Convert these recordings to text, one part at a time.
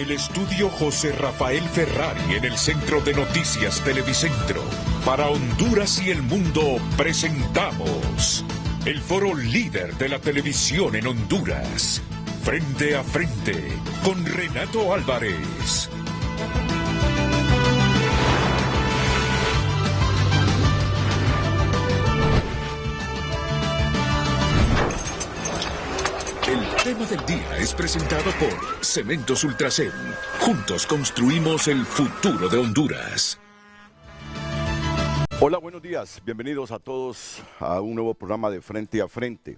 el estudio José Rafael Ferrari en el Centro de Noticias Televicentro, para Honduras y el mundo presentamos el foro líder de la televisión en Honduras. Frente a frente con Renato Álvarez. El tema del día es presentado por Cementos Ultracel. Juntos construimos el futuro de Honduras. Hola, buenos días. Bienvenidos a todos a un nuevo programa de Frente a Frente.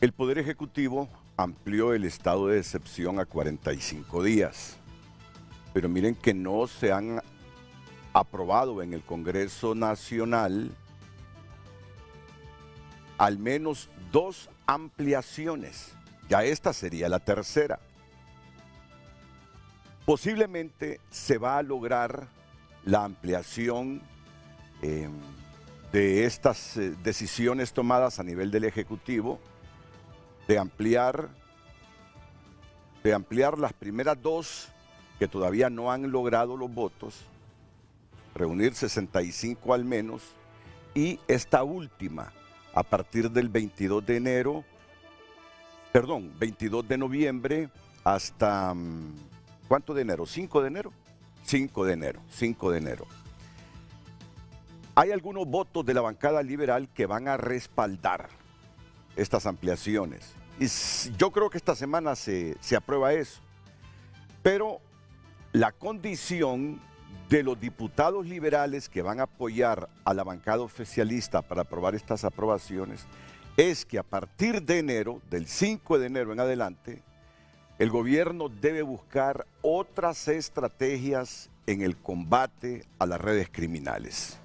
El Poder Ejecutivo amplió el estado de excepción a 45 días. Pero miren que no se han aprobado en el Congreso Nacional al menos 2 ampliaciones. Ya esta sería la tercera. Posiblemente se va a lograr la ampliación de estas decisiones tomadas a nivel del Ejecutivo, de ampliar las primeras 2 que todavía no han logrado los votos, reunir 65 al menos, y esta última a partir del 22 de noviembre hasta, ¿cuánto de enero? ¿5 de enero? 5 de enero. Hay algunos votos de la bancada liberal que van a respaldar estas ampliaciones. Y yo creo que esta semana se aprueba eso. Pero la condición de los diputados liberales que van a apoyar a la bancada oficialista para aprobar estas aprobaciones es que a partir de enero, del 5 de enero en adelante, el gobierno debe buscar otras estrategias en el combate a las redes criminales.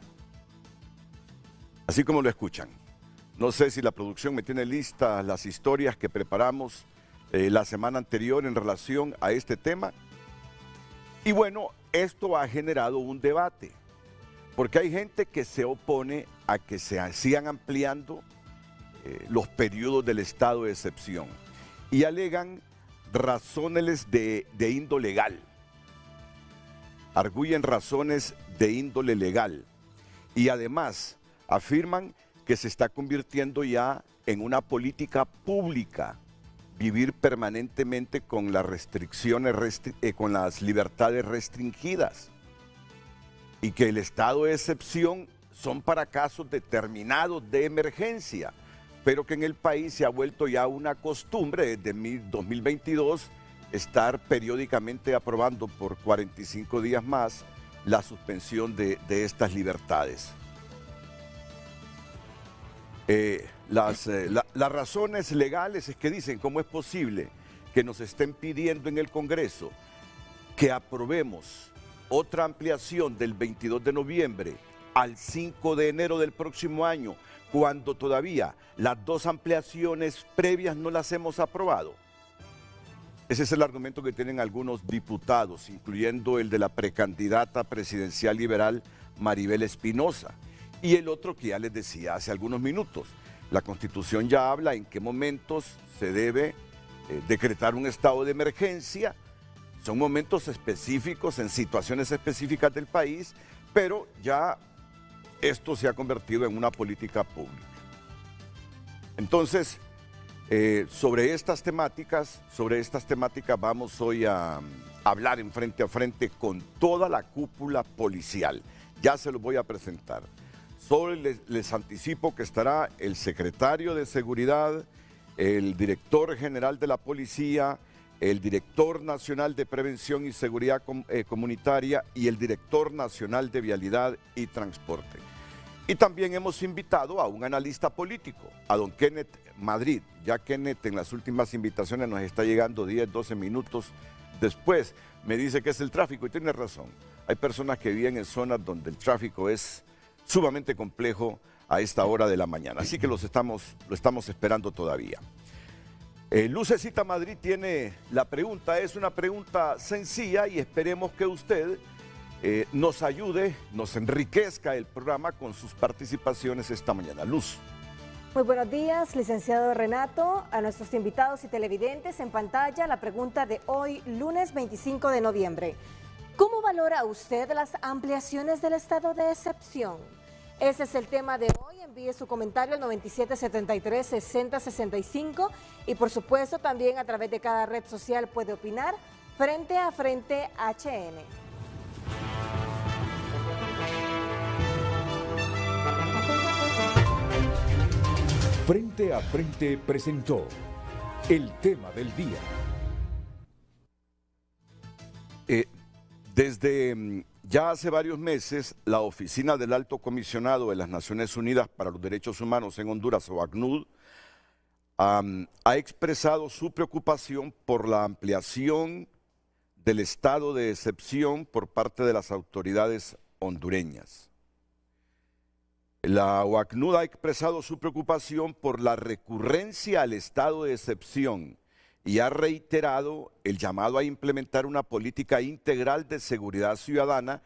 Así como lo escuchan. No sé si la producción me tiene listas las historias que preparamos la semana anterior en relación a este tema. Y bueno, esto ha generado un debate, porque hay gente que se opone a que se sigan ampliando los periodos del estado de excepción y alegan razones de índole legal, arguyen razones de índole legal y además afirman que se está convirtiendo ya en una política pública vivir permanentemente con las restricciones, con las libertades restringidas, y que el estado de excepción son para casos determinados de emergencia, pero que en el país se ha vuelto ya una costumbre desde 2022 estar periódicamente aprobando por 45 días más la suspensión de estas libertades. Las razones legales es que dicen cómo es posible que nos estén pidiendo en el Congreso que aprobemos otra ampliación del 22 de noviembre al 5 de enero del próximo año, cuando todavía las 2 ampliaciones previas no las hemos aprobado. Ese es el argumento que tienen algunos diputados, incluyendo el de la precandidata presidencial liberal Maribel Espinosa. Y el otro que ya les decía hace algunos minutos, la Constitución ya habla en qué momentos se debe decretar un estado de emergencia. Son momentos específicos, en situaciones específicas del país, pero ya esto se ha convertido en una política pública. Entonces, sobre estas temáticas vamos hoy a hablar en Frente a Frente con toda la cúpula policial. Ya se los voy a presentar. Solo les anticipo que estará el secretario de Seguridad, el director general de la Policía, el director nacional de Prevención y Seguridad Comunitaria y el director nacional de Vialidad y Transporte. Y también hemos invitado a un analista político, a don Kenneth Madrid. Ya Kenneth en las últimas invitaciones nos está llegando 10, 12 minutos después. Me dice que es el tráfico y tiene razón. Hay personas que viven en zonas donde el tráfico es sumamente complejo a esta hora de la mañana. Así que lo estamos esperando todavía. Lucecita Madrid tiene la pregunta, es una pregunta sencilla y esperemos que usted nos ayude, nos enriquezca el programa con sus participaciones esta mañana. Luz. Muy buenos días, licenciado Renato, a nuestros invitados y televidentes en pantalla. La pregunta de hoy, lunes 25 de noviembre. ¿Cómo valora usted las ampliaciones del estado de excepción? Ese es el tema de hoy. Envíe su comentario al 9773-6065 y por supuesto también a través de cada red social puede opinar. Frente a Frente HN. Frente a Frente presentó el tema del día. Desde ya hace varios meses, la Oficina del Alto Comisionado de las Naciones Unidas para los Derechos Humanos en Honduras, OACNUD, ha expresado su preocupación por la ampliación del estado de excepción por parte de las autoridades hondureñas. La OACNUD ha expresado su preocupación por la recurrencia al estado de excepción y ha reiterado el llamado a implementar una política integral de seguridad ciudadana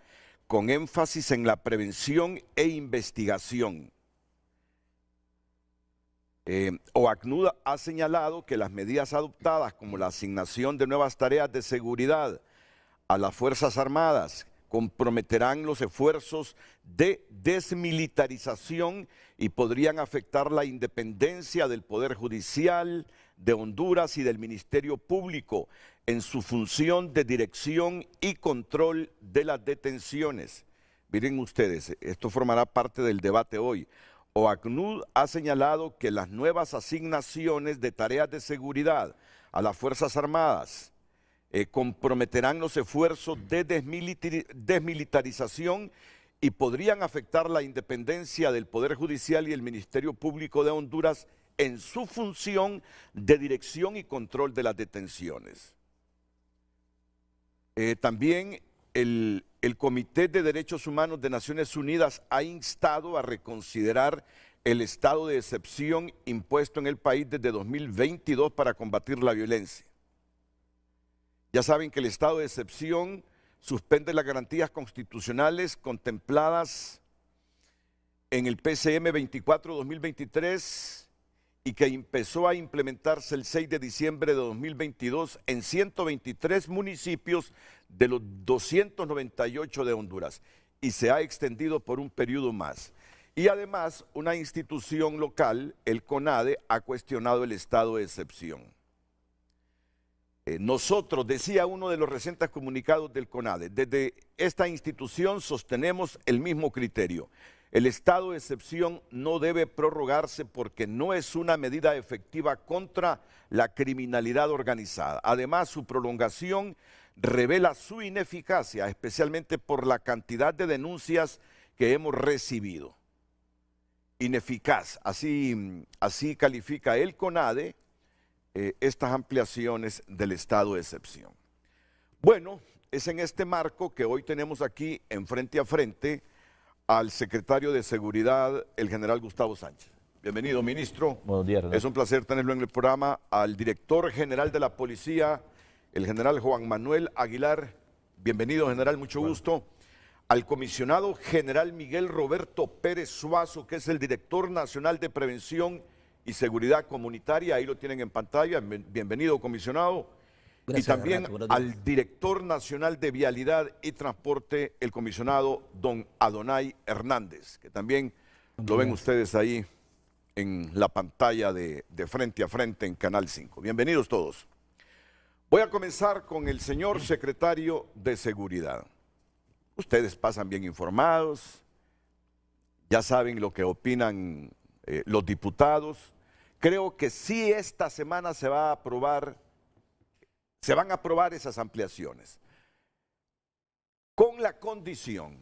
con énfasis en la prevención e investigación. OACNUD ha señalado que las medidas adoptadas como la asignación de nuevas tareas de seguridad a las Fuerzas Armadas comprometerán los esfuerzos de desmilitarización y podrían afectar la independencia del Poder Judicial de Honduras y del Ministerio Público en su función de dirección y control de las detenciones. Miren ustedes, esto formará parte del debate hoy. OACNUD ha señalado que las nuevas asignaciones de tareas de seguridad a las Fuerzas Armadas comprometerán los esfuerzos de desmilitarización y podrían afectar la independencia del Poder Judicial y el Ministerio Público de Honduras en su función de dirección y control de las detenciones. También el Comité de Derechos Humanos de Naciones Unidas ha instado a reconsiderar el estado de excepción impuesto en el país desde 2022 para combatir la violencia. Ya saben que el estado de excepción suspende las garantías constitucionales contempladas en el PCM 24-2023 y que empezó a implementarse el 6 de diciembre de 2022 en 123 municipios de los 298 de Honduras y se ha extendido por un periodo más. Y además, una institución local, el CONADE, ha cuestionado el estado de excepción. Nosotros, decía uno de los recientes comunicados del CONADE, desde esta institución sostenemos el mismo criterio. El estado de excepción no debe prorrogarse porque no es una medida efectiva contra la criminalidad organizada. Además, su prolongación revela su ineficacia, especialmente por la cantidad de denuncias que hemos recibido. Ineficaz, así califica el CONADE estas ampliaciones del estado de excepción. Bueno, es en este marco que hoy tenemos aquí en Frente a Frente al secretario de Seguridad, el general Gustavo Sánchez. Bienvenido, ministro. Buenos días, Renato. Es un placer tenerlo en el programa. Al director general de la policía, el general Juan Manuel Aguilar. Bienvenido, general, mucho gusto. Al comisionado general Miguel Roberto Pérez Suazo, que es el director nacional de prevención y seguridad comunitaria, ahí lo tienen en pantalla. Bienvenido, comisionado. Gracias, y también Renato, al director nacional de vialidad y transporte, el comisionado don Adonai Hernández, que también lo ven ustedes ahí en la pantalla de Frente a Frente en Canal 5. Bienvenidos todos. Voy a comenzar con el señor secretario de Seguridad. Ustedes pasan bien informados, ya saben lo que opinan los diputados. Creo que sí esta semana se van a aprobar esas ampliaciones, con la condición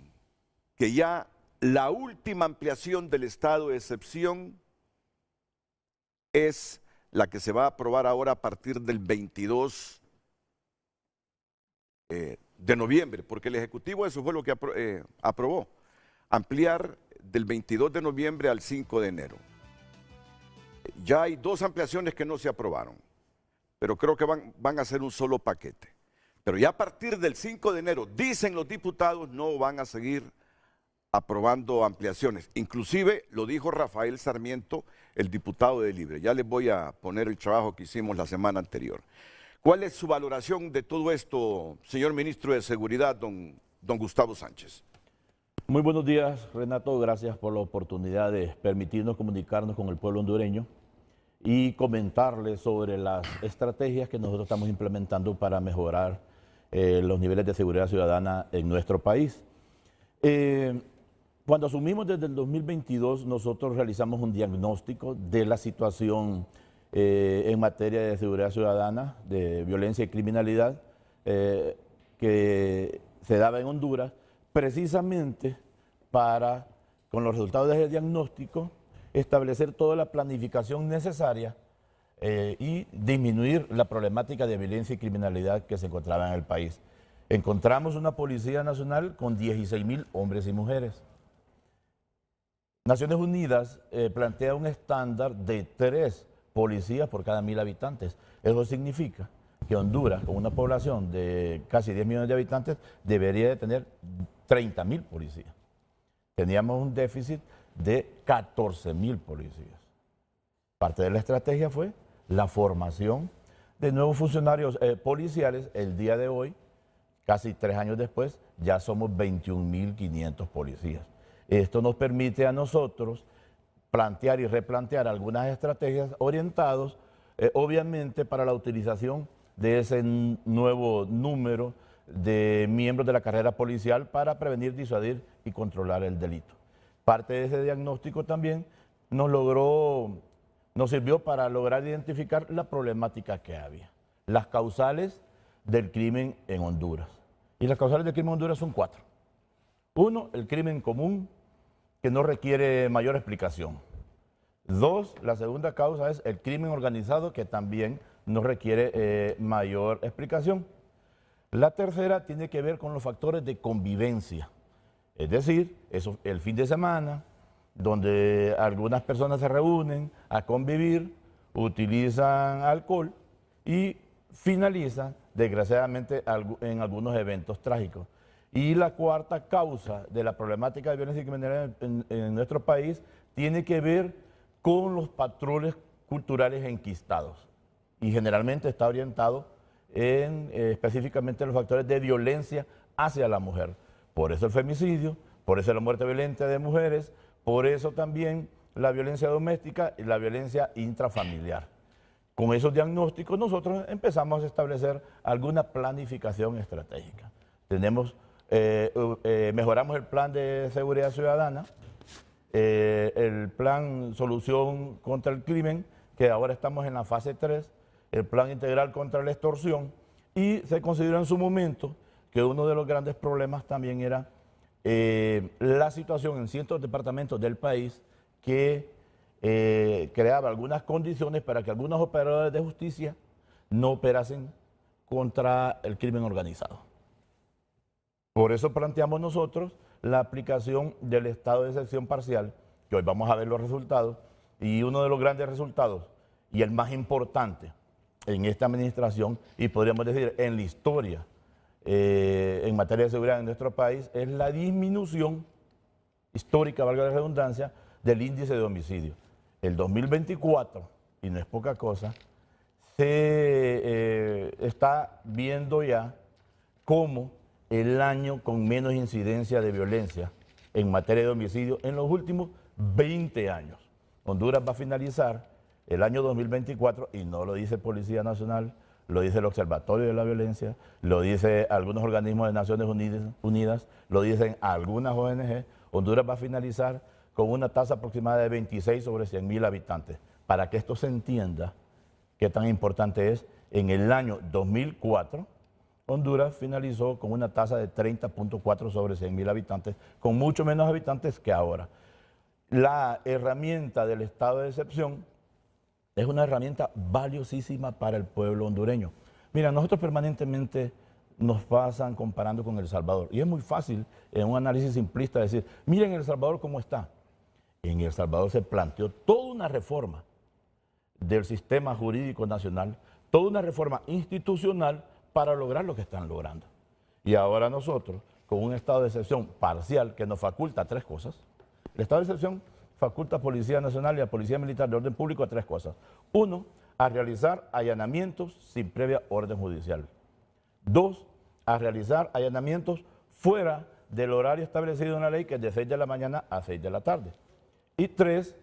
que ya la última ampliación del estado de excepción es la que se va a aprobar ahora a partir del 22 de noviembre, porque el Ejecutivo eso fue lo que aprobó, ampliar del 22 de noviembre al 5 de enero. Ya hay dos ampliaciones que no se aprobaron, pero creo que van a ser un solo paquete. Pero ya a partir del 5 de enero, dicen los diputados, no van a seguir aprobando ampliaciones. Inclusive lo dijo Rafael Sarmiento, el diputado de Libre. Ya les voy a poner el trabajo que hicimos la semana anterior. ¿Cuál es su valoración de todo esto, señor ministro de Seguridad, don Gustavo Sánchez? Muy buenos días, Renato. Gracias por la oportunidad de permitirnos comunicarnos con el pueblo hondureño y comentarles sobre las estrategias que nosotros estamos implementando para mejorar los niveles de seguridad ciudadana en nuestro país. Cuando asumimos desde el 2022, nosotros realizamos un diagnóstico de la situación en materia de seguridad ciudadana, de violencia y criminalidad que se daba en Honduras, precisamente para, con los resultados de ese diagnóstico, establecer toda la planificación necesaria y disminuir la problemática de violencia y criminalidad que se encontraba en el país. Encontramos una Policía Nacional con 16,000 hombres y mujeres. Naciones Unidas plantea un estándar de 3 policías por cada 1,000 habitantes. Eso significa que Honduras, con una población de casi 10 millones de habitantes, debería de tener 30,000 policías. Teníamos un déficit de 14,000 policías. Parte de la estrategia fue la formación de nuevos funcionarios policiales. El día de hoy, casi 3 años después, ya somos 21,500 policías. Esto nos permite a nosotros plantear y replantear algunas estrategias orientadas, obviamente, para la utilización de ese nuevo número de miembros de la carrera policial para prevenir, disuadir y controlar el delito. Parte de ese diagnóstico también nos sirvió para lograr identificar la problemática que había, las causales del crimen en Honduras. Y las causales del crimen en Honduras son 4. 1, el crimen común, que no requiere mayor explicación. 2, la segunda causa es el crimen organizado, que también no requiere mayor explicación. La tercera tiene que ver con los factores de convivencia, es decir, eso, el fin de semana, donde algunas personas se reúnen a convivir, utilizan alcohol y finalizan, desgraciadamente, en algunos eventos trágicos. Y la cuarta causa de la problemática de violencia y criminalidad en nuestro país tiene que ver con los patrones culturales enquistados. Y generalmente está orientado en específicamente los factores de violencia hacia la mujer. Por eso el femicidio, por eso la muerte violenta de mujeres, por eso también la violencia doméstica y la violencia intrafamiliar. Con esos diagnósticos nosotros empezamos a establecer alguna planificación estratégica. Mejoramos el plan de seguridad ciudadana, el plan solución contra el crimen, que ahora estamos en la fase 3, el plan integral contra la extorsión, y se consideró en su momento que uno de los grandes problemas también era la situación en ciertos departamentos del país que creaba algunas condiciones para que algunos operadores de justicia no operasen contra el crimen organizado. Por eso planteamos nosotros la aplicación del estado de excepción parcial, que hoy vamos a ver los resultados, y uno de los grandes resultados, y el más importante en esta administración, y podríamos decir en la historia en materia de seguridad en nuestro país, es la disminución histórica, valga la redundancia, del índice de homicidio. El 2024, y no es poca cosa, se está viendo ya como el año con menos incidencia de violencia en materia de homicidio en los últimos 20 años. Honduras va a finalizar el año 2024, y no lo dice Policía Nacional, lo dice el Observatorio de la Violencia, lo dice algunos organismos de Naciones Unidas, lo dicen algunas ONG. Honduras va a finalizar con una tasa aproximada de 26 sobre 100,000 habitantes. Para que esto se entienda qué tan importante es, en el año 2004, Honduras finalizó con una tasa de 30.4 sobre 100,000 habitantes, con mucho menos habitantes que ahora. La herramienta del estado de excepción es una herramienta valiosísima para el pueblo hondureño. Mira, nosotros permanentemente nos pasan comparando con El Salvador. Y es muy fácil, en un análisis simplista, decir, miren El Salvador cómo está. En El Salvador se planteó toda una reforma del sistema jurídico nacional, toda una reforma institucional para lograr lo que están logrando. Y ahora nosotros con un estado de excepción parcial que nos faculta tres cosas. El estado de excepción faculta a Policía Nacional y a Policía Militar de Orden Público a tres cosas. Uno, a realizar allanamientos sin previa orden judicial. Dos, a realizar allanamientos fuera del horario establecido en la ley, que es de 6 de la mañana a 6 de la tarde. Y tres,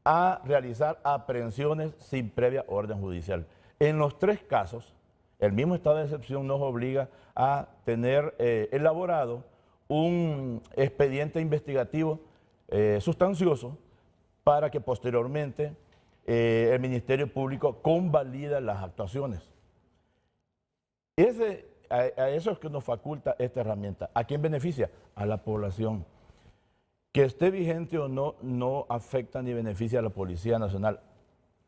a realizar aprehensiones sin previa orden judicial. En los tres casos, el mismo estado de excepción nos obliga a tener elaborado un expediente investigativo sustancioso para que posteriormente el Ministerio Público convalida las actuaciones. A eso es que nos faculta esta herramienta. ¿A quién beneficia? A la población. Que esté vigente o no, no afecta ni beneficia a la Policía Nacional,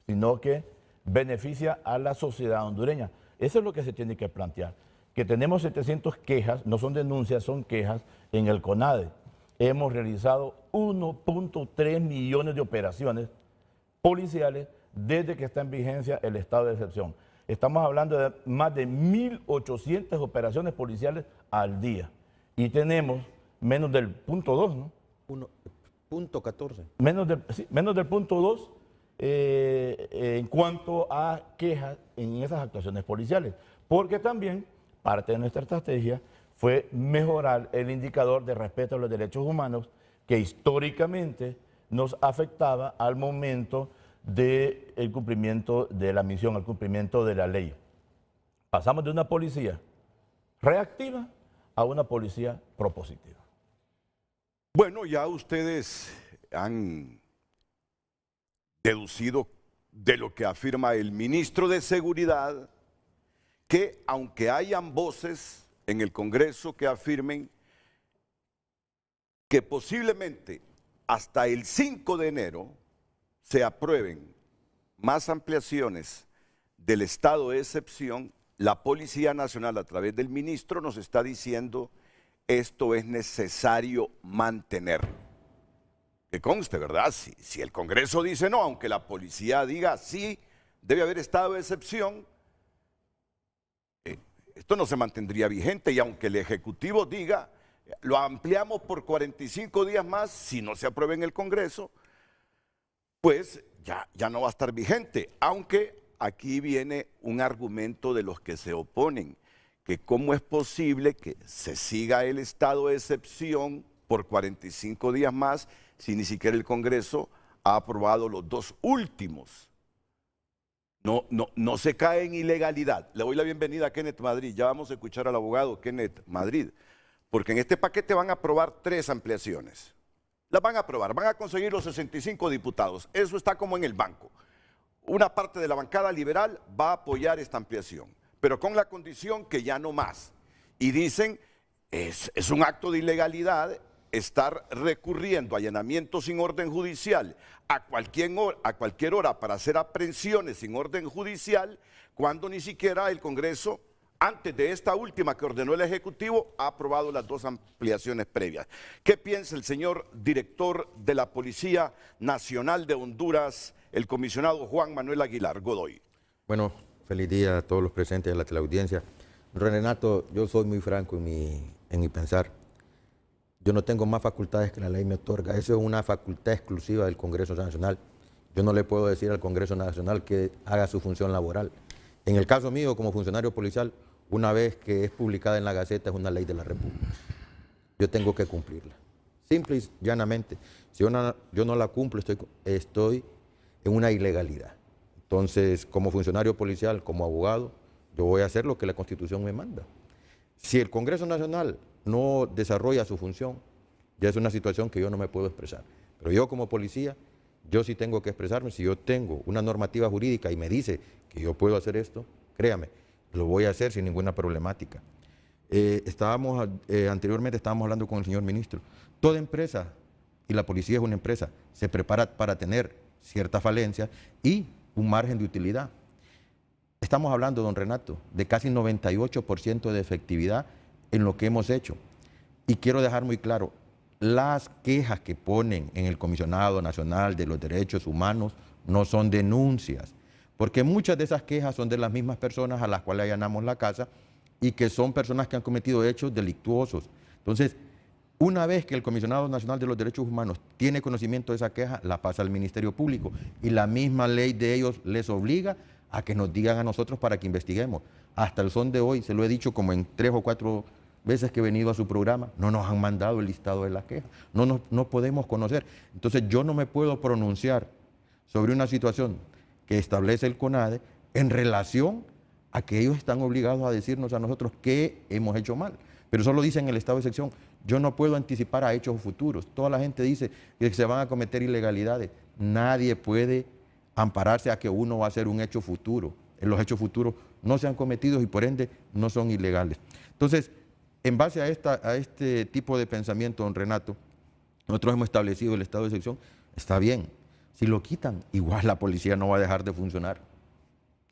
sino que beneficia a la sociedad hondureña. Eso es lo que se tiene que plantear. Que tenemos 700 quejas, no son denuncias, son quejas en el CONADE. Hemos realizado 1.3 millones de operaciones policiales desde que está en vigencia el estado de excepción. Estamos hablando de más de 1.800 operaciones policiales al día. Y tenemos menos del punto 2, ¿no? 1.14. Menos del punto 2 en cuanto a quejas en esas actuaciones policiales. Porque también parte de nuestra estrategia fue mejorar el indicador de respeto a los derechos humanos que históricamente nos afectaba al momento del cumplimiento de la misión, al cumplimiento de la ley. Pasamos de una policía reactiva a una policía propositiva. Bueno, ya ustedes han deducido de lo que afirma el ministro de Seguridad, que aunque hayan voces en el Congreso que afirmen que posiblemente hasta el 5 de enero se aprueben más ampliaciones del estado de excepción, la Policía Nacional a través del ministro nos está diciendo esto es necesario mantenerlo. Que conste, ¿verdad? Si el Congreso dice no, aunque la policía diga sí, debe haber estado de excepción, esto no se mantendría vigente, y aunque el Ejecutivo diga lo ampliamos por 45 días más, si no se aprueba en el Congreso, pues ya no va a estar vigente. Aunque aquí viene un argumento de los que se oponen, que cómo es posible que se siga el estado de excepción por 45 días más si ni siquiera el Congreso ha aprobado los dos últimos. No se cae en ilegalidad. Le doy la bienvenida a Kenneth Madrid. Ya vamos a escuchar al abogado Kenneth Madrid, porque en este paquete van a aprobar 3 ampliaciones. Las van a aprobar, van a conseguir los 65 diputados. Eso está como en el banco. Una parte de la bancada liberal va a apoyar esta ampliación, pero con la condición que ya no más. Y dicen, es un acto de ilegalidad estar recurriendo a allanamientos sin orden judicial a cualquier hora para hacer aprehensiones sin orden judicial, cuando ni siquiera el Congreso, antes de esta última que ordenó el Ejecutivo, ha aprobado las 2 ampliaciones previas. ¿Qué piensa el señor director de la Policía Nacional de Honduras, el comisionado Juan Manuel Aguilar Godoy? Bueno, feliz día a todos los presentes de la teleaudiencia. Renato, yo soy muy franco en mi pensar. Yo no tengo más facultades que la ley me otorga. Eso es una facultad exclusiva del Congreso Nacional. Yo no le puedo decir al Congreso Nacional que haga su función laboral. En el caso mío, como funcionario policial, una vez que es publicada en la Gaceta, es una ley de la República. Yo tengo que cumplirla. Simple y llanamente. Si yo no la cumplo, estoy en una ilegalidad. Entonces, como funcionario policial, como abogado, yo voy a hacer lo que la Constitución me manda. Si el Congreso Nacional no desarrolla su función, ya es una situación que yo no me puedo expresar. Pero yo como policía, yo sí tengo que expresarme. Si yo tengo una normativa jurídica y me dice que yo puedo hacer esto, créame, lo voy a hacer sin ninguna problemática. Anteriormente estábamos hablando con el señor ministro. Toda empresa, y la policía es una empresa, se prepara para tener cierta falencia y un margen de utilidad. Estamos hablando, don Renato, de casi 98% de efectividad en lo que hemos hecho. Y quiero dejar muy claro, las quejas que ponen en el Comisionado Nacional de los Derechos Humanos no son denuncias, porque muchas de esas quejas son de las mismas personas a las cuales allanamos la casa y que son personas que han cometido hechos delictuosos. Entonces, una vez que el Comisionado Nacional de los Derechos Humanos tiene conocimiento de esa queja, la pasa al Ministerio Público y la misma ley de ellos les obliga a que nos digan a nosotros para que investiguemos. Hasta el son de hoy, se lo he dicho como en 3 o 4 veces que he venido a su programa, no nos han mandado el listado de las quejas, no podemos conocer. Entonces yo no me puedo pronunciar sobre una situación que establece el CONADE en relación a que ellos están obligados a decirnos a nosotros qué hemos hecho mal. Pero eso lo dice en el estado de excepción. Yo no puedo anticipar a hechos futuros. Toda la gente dice que se van a cometer ilegalidades. Nadie puede ampararse a que uno va a hacer un hecho futuro. Los hechos futuros no se han cometido y por ende no son ilegales. Entonces, en base a este tipo de pensamiento, don Renato, nosotros hemos establecido el estado de excepción. Está bien. Si lo quitan, igual la policía no va a dejar de funcionar.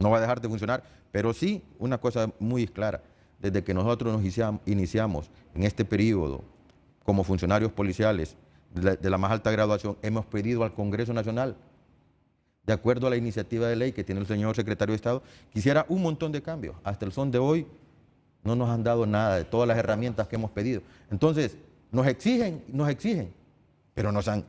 No va a dejar de funcionar, pero sí una cosa muy clara. Desde que nosotros nos iniciamos en este periodo como funcionarios policiales de la más alta graduación, hemos pedido al Congreso Nacional, de acuerdo a la iniciativa de ley que tiene el señor secretario de Estado, que hiciera un montón de cambios. Hasta el son de hoy no nos han dado nada de todas las herramientas que hemos pedido. Entonces, nos exigen, pero nos han...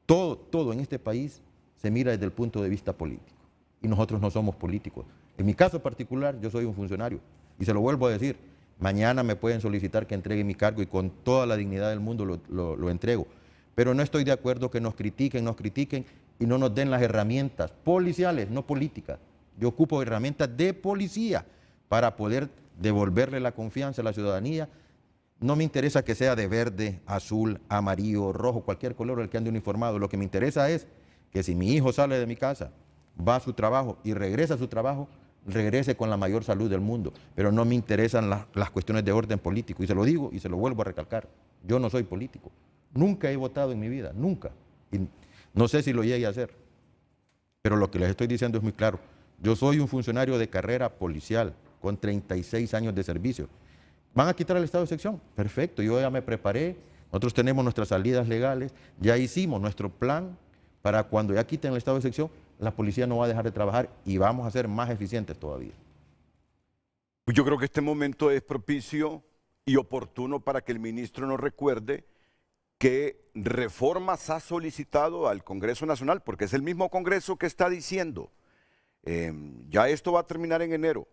Todo en este país se mira desde el punto de vista político y nosotros no somos políticos. En mi caso particular, yo soy un funcionario. Y se lo vuelvo a decir, mañana me pueden solicitar que entregue mi cargo y con toda la dignidad del mundo lo entrego. Pero no estoy de acuerdo que nos critiquen y no nos den las herramientas policiales, no políticas. Yo ocupo herramientas de policía para poder devolverle la confianza a la ciudadanía. No me interesa que sea de verde, azul, amarillo, rojo, cualquier color el que ande uniformado. Lo que me interesa es que si mi hijo sale de mi casa, va a su trabajo y regresa a su trabajo, regrese con la mayor salud del mundo, pero no me interesan las cuestiones de orden político, y se lo digo y se lo vuelvo a recalcar, yo no soy político, nunca he votado en mi vida, nunca, y no sé si lo llegue a hacer, pero lo que les estoy diciendo es muy claro, yo soy un funcionario de carrera policial, con 36 años de servicio. ¿Van a quitar el estado de excepción? Perfecto, yo ya me preparé, nosotros tenemos nuestras salidas legales, ya hicimos nuestro plan para cuando ya quiten el estado de excepción, la policía no va a dejar de trabajar y vamos a ser más eficientes todavía. Yo creo que este momento es propicio y oportuno para que el ministro nos recuerde qué reformas ha solicitado al Congreso Nacional, porque es el mismo Congreso que está diciendo, ya esto va a terminar en enero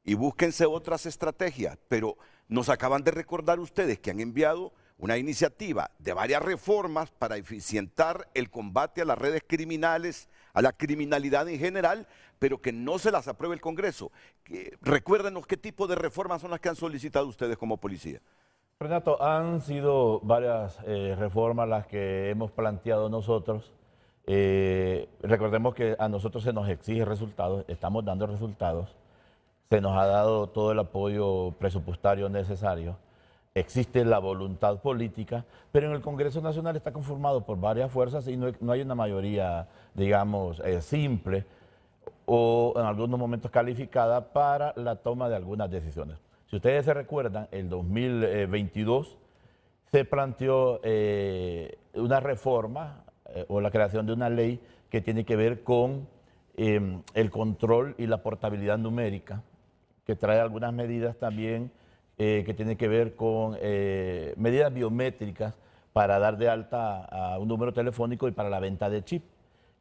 y búsquense otras estrategias, pero nos acaban de recordar ustedes que han enviado una iniciativa de varias reformas para eficientar el combate a las redes criminales, a la criminalidad en general, pero que no se las apruebe el Congreso. Recuérdenos qué tipo de reformas son las que han solicitado ustedes como policía. Renato, han sido varias reformas las que hemos planteado nosotros. Recordemos que a nosotros se nos exige resultados, estamos dando resultados, se nos ha dado todo el apoyo presupuestario necesario. Existe la voluntad política, pero en el Congreso Nacional está conformado por varias fuerzas y no hay una mayoría, digamos, simple o en algunos momentos calificada para la toma de algunas decisiones. Si ustedes se recuerdan, en 2022 se planteó una reforma o la creación de una ley que tiene que ver con el control y la portabilidad numérica, que trae algunas medidas también que tiene que ver con medidas biométricas para dar de alta a un número telefónico y para la venta de chip.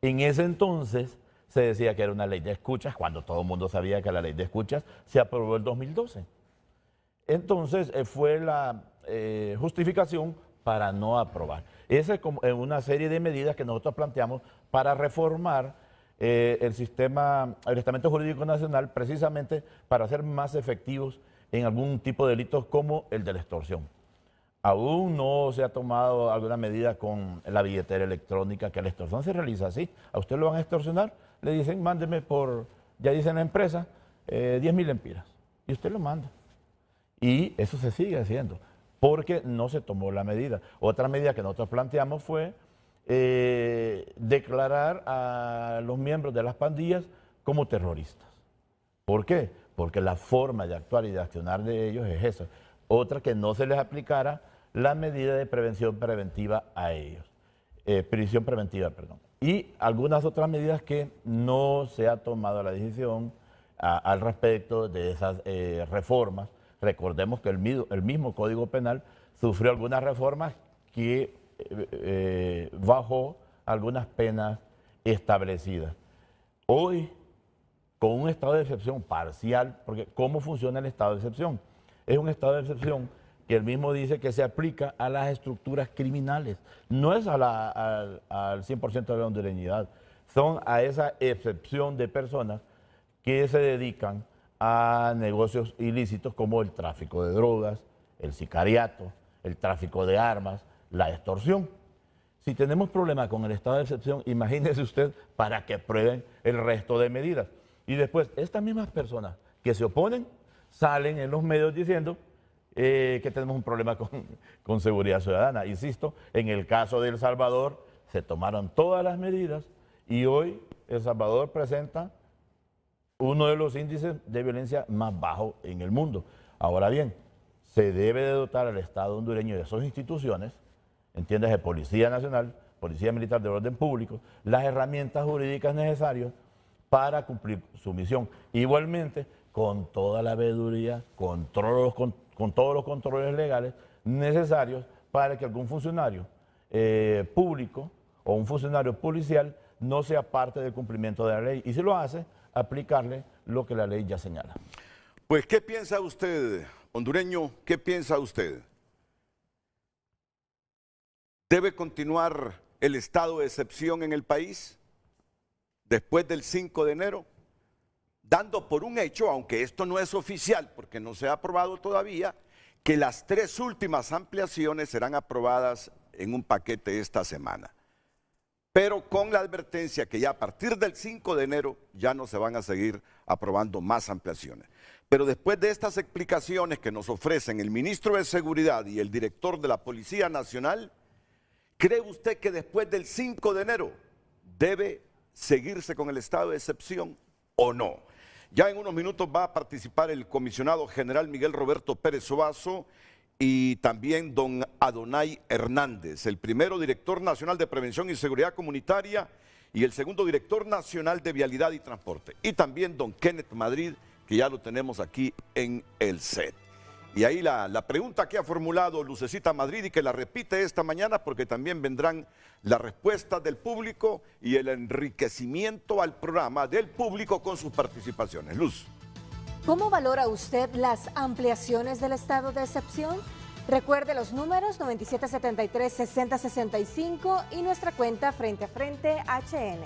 En ese entonces se decía que era una ley de escuchas, cuando todo el mundo sabía que la ley de escuchas se aprobó en 2012. Entonces fue la justificación para no aprobar. Esa es como una serie de medidas que nosotros planteamos para reformar el estamento jurídico nacional, precisamente para hacer más efectivos en algún tipo de delitos como el de la extorsión. Aún no se ha tomado alguna medida con la billetera electrónica, que la extorsión se realiza así. A usted lo van a extorsionar, le dicen, mándeme ya dice en la empresa, 10.000 lempiras. Y usted lo manda. Y eso se sigue haciendo, porque no se tomó la medida. Otra medida que nosotros planteamos fue declarar a los miembros de las pandillas como terroristas. ¿Por qué? Porque la forma de actuar y de accionar de ellos es esa. Otra, que no se les aplicara la medida de prevención preventiva a ellos. Prisión preventiva, perdón. Y algunas otras medidas que no se ha tomado la decisión al respecto de esas reformas. Recordemos que el mismo Código Penal sufrió algunas reformas que bajó algunas penas establecidas. Hoy, con un estado de excepción parcial, porque ¿cómo funciona el estado de excepción? Es un estado de excepción que él mismo dice que se aplica a las estructuras criminales, no es al 100% de la hondureñidad, son a esa excepción de personas que se dedican a negocios ilícitos como el tráfico de drogas, el sicariato, el tráfico de armas, la extorsión. Si tenemos problemas con el estado de excepción, imagínese usted para que prueben el resto de medidas. Y después, estas mismas personas que se oponen salen en los medios diciendo que tenemos un problema con seguridad ciudadana. Insisto, en el caso de El Salvador se tomaron todas las medidas y hoy El Salvador presenta uno de los índices de violencia más bajos en el mundo. Ahora bien, se debe de dotar al Estado hondureño de sus instituciones, entiéndase, Policía Nacional, Policía Militar de Orden Público, las herramientas jurídicas necesarias para cumplir su misión. Igualmente, con toda la veeduría, con todos los controles legales necesarios para que algún funcionario público o un funcionario policial no sea parte del cumplimiento de la ley. Y si lo hace, aplicarle lo que la ley ya señala. Pues, ¿qué piensa usted, hondureño? ¿Qué piensa usted? ¿Debe continuar el estado de excepción en el país después del 5 de enero? Dando por un hecho, aunque esto no es oficial porque no se ha aprobado todavía, que las 3 últimas ampliaciones serán aprobadas en un paquete esta semana. Pero con la advertencia que ya a partir del 5 de enero ya no se van a seguir aprobando más ampliaciones. Pero después de estas explicaciones que nos ofrecen el ministro de Seguridad y el director de la Policía Nacional, ¿cree usted que después del 5 de enero debe seguirse con el estado de excepción o no? Ya en unos minutos va a participar el comisionado general Miguel Roberto Pérez Sobazo y también don Adonai Hernández, el primero director nacional de Prevención y Seguridad Comunitaria y el segundo director nacional de Vialidad y Transporte. Y también don Kenneth Madrid, que ya lo tenemos aquí en el set. Y ahí la pregunta que ha formulado Lucecita Madrid y que la repite esta mañana porque también vendrán las respuestas del público y el enriquecimiento al programa del público con sus participaciones. Luz. ¿Cómo valora usted las ampliaciones del estado de excepción? Recuerde los números 9773-6065 y nuestra cuenta Frente a Frente HN.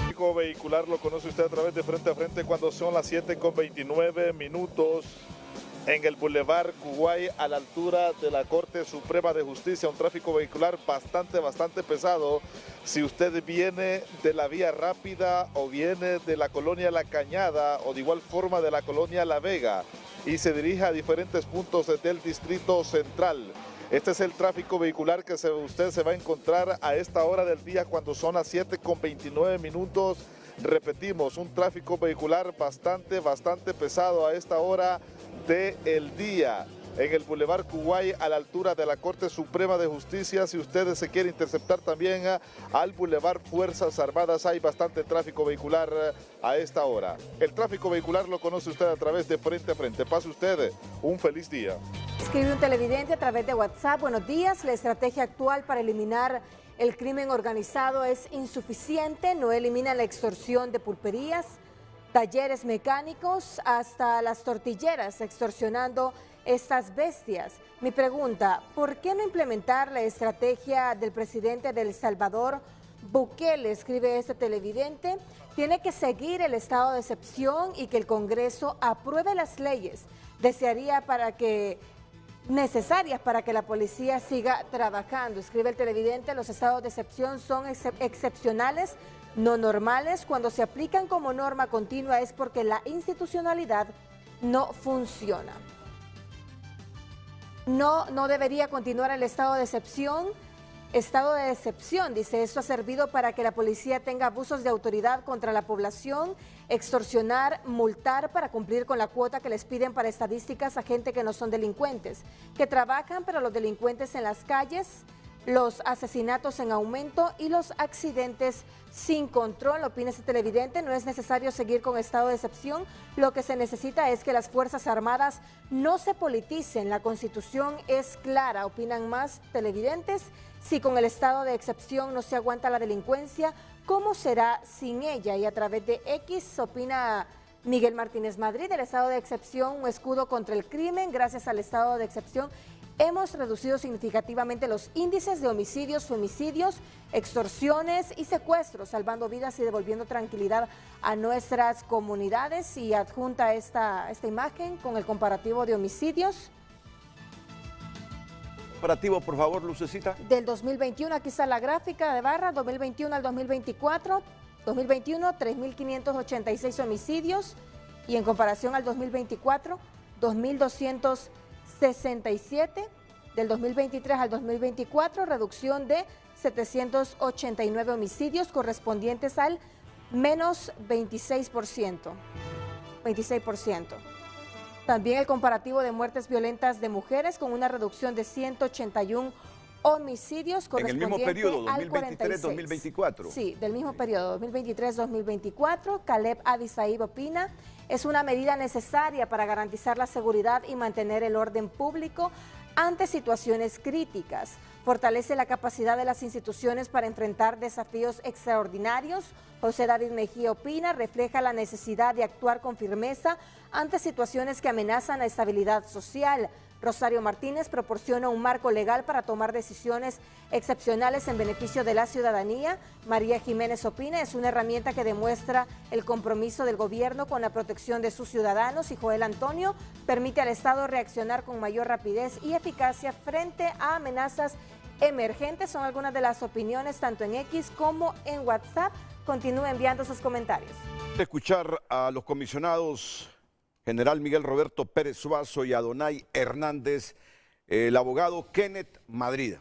El vehicular lo conoce usted a través de Frente a Frente cuando son las 7:29 en el Boulevard Kuwait a la altura de la Corte Suprema de Justicia. Un tráfico vehicular bastante pesado. Si usted viene de la Vía Rápida o viene de la colonia La Cañada o de igual forma de la colonia La Vega y se dirige a diferentes puntos del Distrito Central. Este es el tráfico vehicular que usted se va a encontrar a esta hora del día cuando son las 7:29. Repetimos, un tráfico vehicular bastante pesado a esta hora del día en el Boulevard Kuwait a la altura de la Corte Suprema de Justicia. Si ustedes se quieren interceptar también al Boulevard Fuerzas Armadas, hay bastante tráfico vehicular a esta hora. El tráfico vehicular lo conoce usted a través de Frente a Frente. Pase usted un feliz día. Escribe un televidente a través de WhatsApp. Buenos días, la estrategia actual para eliminar el crimen organizado es insuficiente, no elimina la extorsión de pulperías, talleres mecánicos, hasta las tortilleras, extorsionando estas bestias. Mi pregunta, ¿por qué no implementar la estrategia del presidente de El Salvador, Bukele? Escribe este televidente. Tiene que seguir el estado de excepción y que el Congreso apruebe las leyes necesarias para que la policía siga trabajando. Escribe el televidente, los estados de excepción son excepcionales, no normales. Cuando se aplican como norma continua es porque la institucionalidad no funciona. No debería continuar el estado de excepción. Estado de excepción, dice, esto ha servido para que la policía tenga abusos de autoridad contra la población, extorsionar, multar para cumplir con la cuota que les piden para estadísticas a gente que no son delincuentes, que trabajan, pero los delincuentes en las calles los asesinatos en aumento y los accidentes sin control. Opina este televidente, no es necesario seguir con estado de excepción, lo que se necesita es que las Fuerzas Armadas no se politicen, la Constitución es clara. Opinan más televidentes, si con el estado de excepción no se aguanta la delincuencia, ¿cómo será sin ella? Y a través de X opina Miguel Martínez Madrid, el estado de excepción, un escudo contra el crimen. Gracias al estado de excepción hemos reducido significativamente los índices de homicidios, femicidios, extorsiones y secuestros, salvando vidas y devolviendo tranquilidad a nuestras comunidades. Y adjunta esta imagen con el comparativo de homicidios. Comparativo, por favor, Lucecita. Del 2021, aquí está la gráfica de barra, 2021 al 2024. 2021, 3.586 homicidios y en comparación al 2024, 2.267. Del 2023 al 2024, reducción de 789 homicidios correspondientes al menos 26%. 26%. También el comparativo de muertes violentas de mujeres con una reducción de 181 homicidios correspondientes en el mismo periodo, al 2023-2024. Sí, del mismo periodo, 2023-2024. Caleb Abisaíb opina, es una medida necesaria para garantizar la seguridad y mantener el orden público ante situaciones críticas. Fortalece la capacidad de las instituciones para enfrentar desafíos extraordinarios. José David Mejía opina, refleja la necesidad de actuar con firmeza ante situaciones que amenazan la estabilidad social. Rosario Martínez proporciona un marco legal para tomar decisiones excepcionales en beneficio de la ciudadanía. María Jiménez opina, es una herramienta que demuestra el compromiso del gobierno con la protección de sus ciudadanos. Y Joel Antonio, permite al Estado reaccionar con mayor rapidez y eficacia frente a amenazas emergentes. Son algunas de las opiniones tanto en X como en WhatsApp. Continúe enviando sus comentarios. Escuchar a los comisionados General Miguel Roberto Pérez Suazo y Adonai Hernández, el abogado Kenneth Madrid.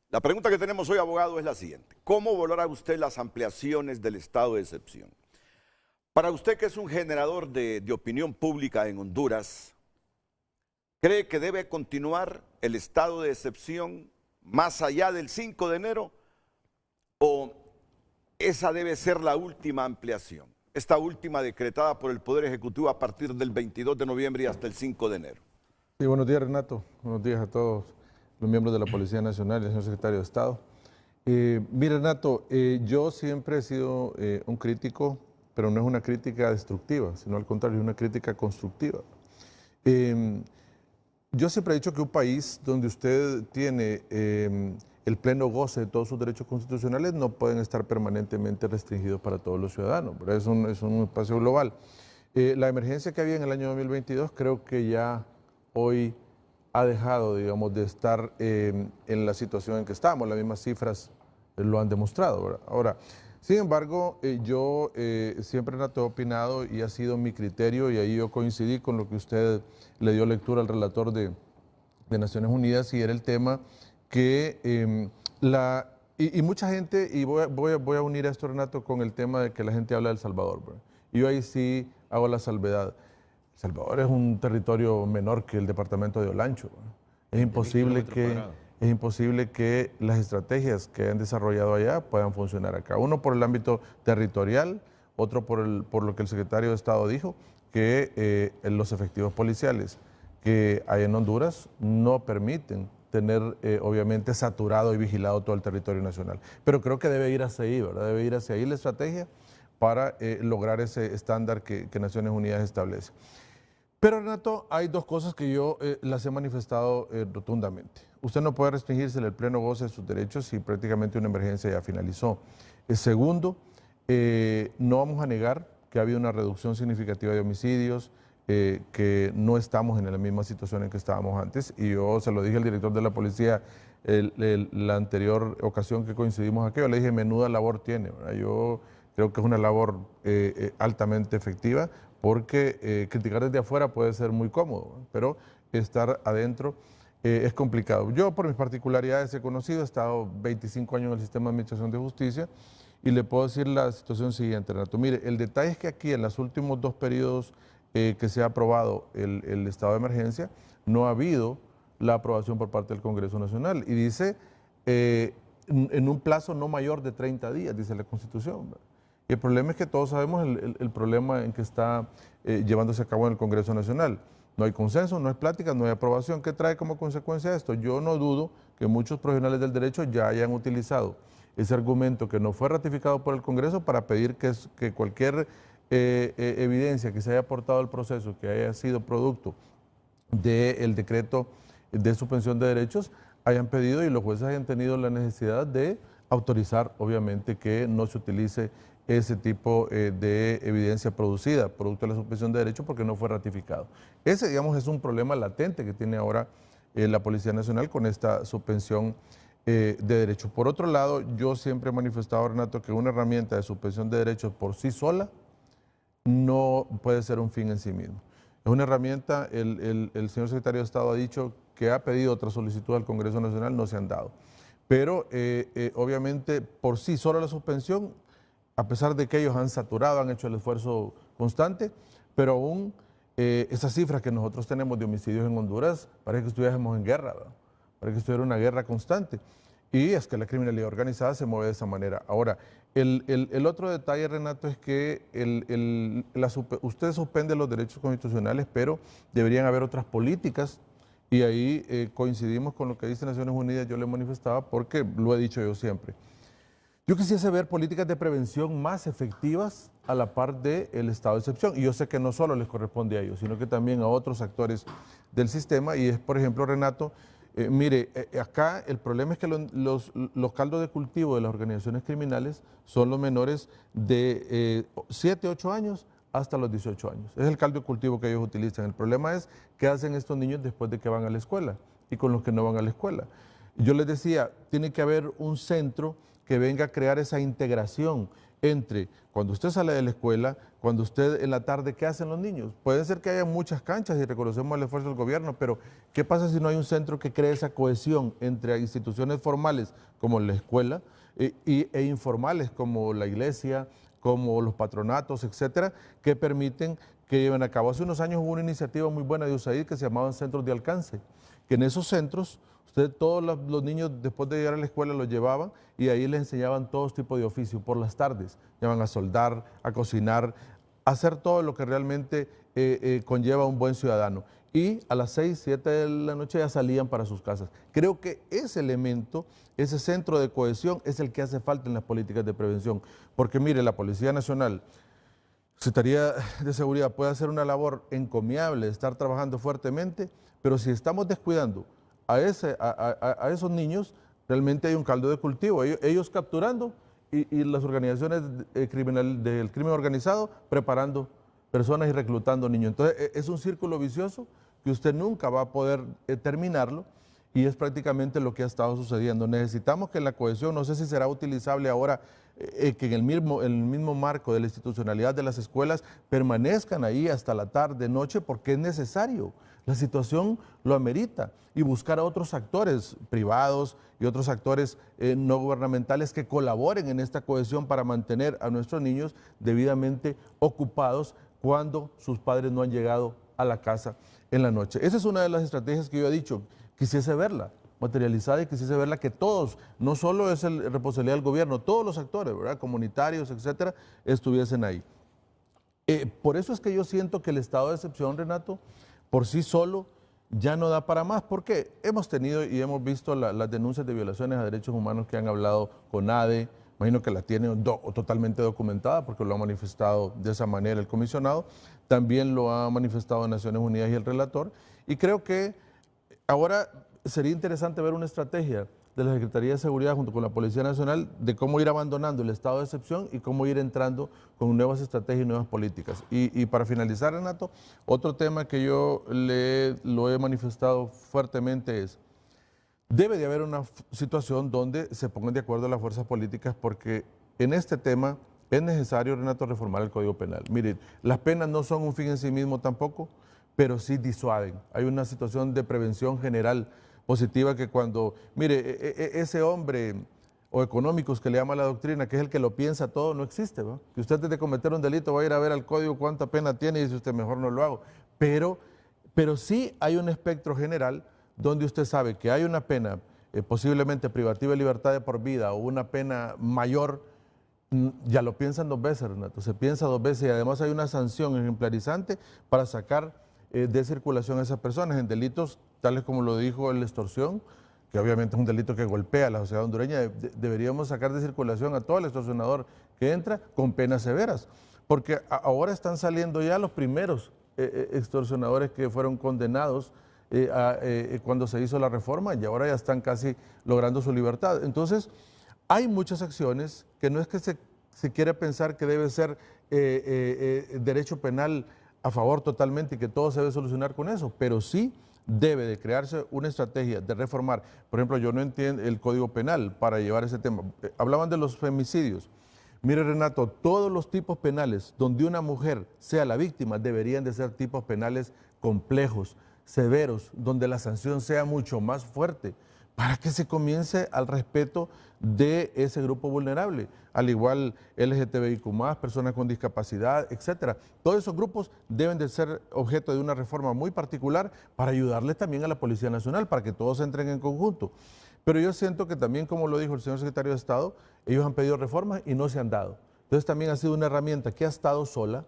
La pregunta que tenemos hoy, abogado, es la siguiente. ¿Cómo valora usted las ampliaciones del estado de excepción? Para usted, que es un generador de opinión pública en Honduras, ¿cree que debe continuar el estado de excepción más allá del 5 de enero o esa debe ser la última ampliación? Esta última decretada por el Poder Ejecutivo a partir del 22 de noviembre y hasta el 5 de enero. Sí, buenos días, Renato. Buenos días a todos los miembros de la Policía Nacional y al señor secretario de Estado. Mire, Renato, yo siempre he sido un crítico, pero no es una crítica destructiva, sino al contrario, es una crítica constructiva. Yo siempre he dicho que un país donde usted tiene el pleno goce de todos sus derechos constitucionales no pueden estar permanentemente restringidos para todos los ciudadanos, pero es un espacio global. La emergencia que había en el año 2022 creo que ya hoy ha dejado, digamos, de estar en la situación en que estamos. Las mismas cifras lo han demostrado, ¿verdad? Ahora, sin embargo, yo siempre he opinado y ha sido mi criterio, y ahí yo coincidí con lo que usted le dio lectura al relator de Naciones Unidas, y era el tema que mucha gente, y voy a unir esto, Renato, con el tema de que la gente habla de El Salvador, ¿verdad? Yo ahí sí hago la salvedad. El Salvador es un territorio menor que el departamento de Olancho, ¿verdad? Es imposible que las estrategias que han desarrollado allá puedan funcionar acá. Uno por el ámbito territorial, otro por lo que el secretario de Estado dijo, que los efectivos policiales que hay en Honduras no permiten tener obviamente saturado y vigilado todo el territorio nacional. Pero creo que debe ir hacia ahí, ¿verdad? Debe ir hacia ahí la estrategia para lograr ese estándar que Naciones Unidas establece. Pero, Renato, hay dos cosas que yo las he manifestado rotundamente. Usted no puede restringirse el pleno goce de sus derechos si prácticamente una emergencia ya finalizó. Segundo, no vamos a negar que ha habido una reducción significativa de homicidios, que no estamos en la misma situación en que estábamos antes, y yo se lo dije al director de la policía la anterior ocasión que coincidimos aquí, yo le dije, menuda labor tiene, ¿verdad? Yo creo que es una labor altamente efectiva, porque criticar desde afuera puede ser muy cómodo, ¿verdad? Pero estar adentro es complicado. Yo, por mis particularidades, he conocido, he estado 25 años en el sistema de administración de justicia, y le puedo decir la situación siguiente, Renato. Mire, el detalle es que aquí en los últimos 2 periodos que se ha aprobado el estado de emergencia, no ha habido la aprobación por parte del Congreso Nacional. Y dice en un plazo no mayor de 30 días, dice la Constitución. ¿Verdad? Y el problema es que todos sabemos el problema en que está llevándose a cabo en el Congreso Nacional. No hay consenso, no hay plática, no hay aprobación. ¿Qué trae como consecuencia esto? Yo no dudo que muchos profesionales del derecho ya hayan utilizado ese argumento que no fue ratificado por el Congreso para pedir que cualquier evidencia que se haya aportado al proceso, que haya sido producto del decreto de suspensión de derechos, hayan pedido y los jueces hayan tenido la necesidad de autorizar, obviamente, que no se utilice ese tipo de evidencia producida, producto de la suspensión de derechos, porque no fue ratificado. Ese, digamos, es un problema latente que tiene ahora la Policía Nacional con esta suspensión de derechos. Por otro lado, yo siempre he manifestado, Renato, que una herramienta de suspensión de derechos por sí sola no puede ser un fin en sí mismo. Es una herramienta, el señor secretario de Estado ha dicho que ha pedido otra solicitud al Congreso Nacional, no se han dado. Pero obviamente por sí sola la suspensión, a pesar de que ellos han saturado, han hecho el esfuerzo constante, pero aún esas cifras que nosotros tenemos de homicidios en Honduras, parece que estuviésemos en guerra, ¿verdad? Parece que estuviera una guerra constante. Y es que la criminalidad organizada se mueve de esa manera. Ahora, el otro detalle, Renato, es que usted suspende los derechos constitucionales, pero deberían haber otras políticas. Y ahí coincidimos con lo que dice Naciones Unidas, yo le manifestaba, porque lo he dicho yo siempre. Yo quisiese ver políticas de prevención más efectivas a la par del estado de excepción. Y yo sé que no solo les corresponde a ellos, sino que también a otros actores del sistema. Y es, por ejemplo, Renato, mire, acá el problema es que los caldos de cultivo de las organizaciones criminales son los menores de 7, 8 años hasta los 18 años. Es el caldo de cultivo que ellos utilizan. El problema es qué hacen estos niños después de que van a la escuela y con los que no van a la escuela. Yo les decía, tiene que haber un centro que venga a crear esa integración entre cuando usted sale de la escuela, cuando usted en la tarde, ¿qué hacen los niños? Puede ser que haya muchas canchas y reconocemos el esfuerzo del gobierno, pero ¿qué pasa si no hay un centro que cree esa cohesión entre instituciones formales como la escuela e informales como la iglesia, como los patronatos, etcétera, que permiten que lleven a cabo? Hace unos años hubo una iniciativa muy buena de USAID que se llamaban centros de alcance, que en esos centros todos los niños después de llegar a la escuela los llevaban y ahí les enseñaban todos tipos de oficios por las tardes. Llevan a soldar, a cocinar, a hacer todo lo que realmente conlleva un buen ciudadano. Y a las 6, 7 de la noche ya salían para sus casas. Creo que ese elemento, ese centro de cohesión es el que hace falta en las políticas de prevención. Porque mire, la Policía Nacional, Secretaría de Seguridad puede hacer una labor encomiable, estar trabajando fuertemente, pero si estamos descuidando a esos niños, realmente hay un caldo de cultivo. Ellos capturando y las organizaciones del crimen organizado preparando personas y reclutando niños. Entonces es un círculo vicioso que usted nunca va a poder terminarlo y es prácticamente lo que ha estado sucediendo. Necesitamos que la cohesión, no sé si será utilizable ahora, que en el mismo marco de la institucionalidad de las escuelas permanezcan ahí hasta la tarde, noche, porque es necesario. La situación lo amerita y buscar a otros actores privados y otros actores no gubernamentales que colaboren en esta cohesión para mantener a nuestros niños debidamente ocupados cuando sus padres no han llegado a la casa en la noche. Esa es una de las estrategias que yo he dicho, quisiese verla materializada y quisiese verla que todos, no solo es la responsabilidad del gobierno, todos los actores, ¿verdad?, comunitarios, etcétera, estuviesen ahí. Por eso es que yo siento que el estado de excepción, Renato, por sí solo ya no da para más, porque hemos tenido y hemos visto las denuncias de violaciones a derechos humanos que han hablado con ADE, imagino que la tienen totalmente documentada porque lo ha manifestado de esa manera el comisionado, también lo ha manifestado Naciones Unidas y el relator, y creo que ahora sería interesante ver una estrategia de la Secretaría de Seguridad junto con la Policía Nacional de cómo ir abandonando el estado de excepción y cómo ir entrando con nuevas estrategias y nuevas políticas. Y para finalizar, Renato, otro tema que yo lo he manifestado fuertemente es, debe de haber una situación donde se pongan de acuerdo las fuerzas políticas porque en este tema es necesario, Renato, reformar el Código Penal. Miren, las penas no son un fin en sí mismo tampoco, pero sí disuaden. Hay una situación de prevención general positiva que cuando, mire, ese hombre o económicos que le llama la doctrina, que es el que lo piensa todo, no existe, ¿no? Que usted antes de cometer un delito va a ir a ver al código cuánta pena tiene y dice usted mejor no lo hago. Pero sí hay un espectro general donde usted sabe que hay una pena posiblemente privativa de libertad de por vida o una pena mayor, ya lo piensan dos veces, Renato. Se piensa dos veces y además hay una sanción ejemplarizante para sacar de circulación a esas personas en delitos tales como lo dijo la extorsión, que obviamente es un delito que golpea a la sociedad hondureña. Deberíamos sacar de circulación a todo el extorsionador que entra con penas severas, porque ahora están saliendo ya los primeros extorsionadores que fueron condenados cuando se hizo la reforma y ahora ya están casi logrando su libertad. Entonces, hay muchas acciones que no es que se quiera pensar que debe ser derecho penal a favor totalmente y que todo se debe solucionar con eso, pero sí debe de crearse una estrategia de reformar. Por ejemplo, yo no entiendo el Código Penal para llevar ese tema. Hablaban de los femicidios. Mire, Renato, todos los tipos penales donde una mujer sea la víctima deberían de ser tipos penales complejos, severos, donde la sanción sea mucho más fuerte, para que se comience al respeto de ese grupo vulnerable, al igual LGTBIQ+, personas con discapacidad, etcétera. Todos esos grupos deben de ser objeto de una reforma muy particular para ayudarles también a la Policía Nacional, para que todos entren en conjunto. Pero yo siento que también, como lo dijo el señor secretario de Estado, ellos han pedido reformas y no se han dado. Entonces también ha sido una herramienta que ha estado sola,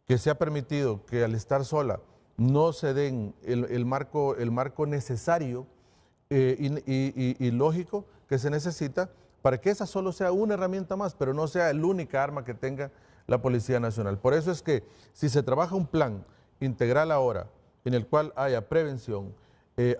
que se ha permitido que al estar sola no se den el marco necesario y lógico que se necesita para que esa solo sea una herramienta más, pero no sea la única arma que tenga la Policía Nacional. Por eso es que si se trabaja un plan integral ahora, en el cual haya prevención,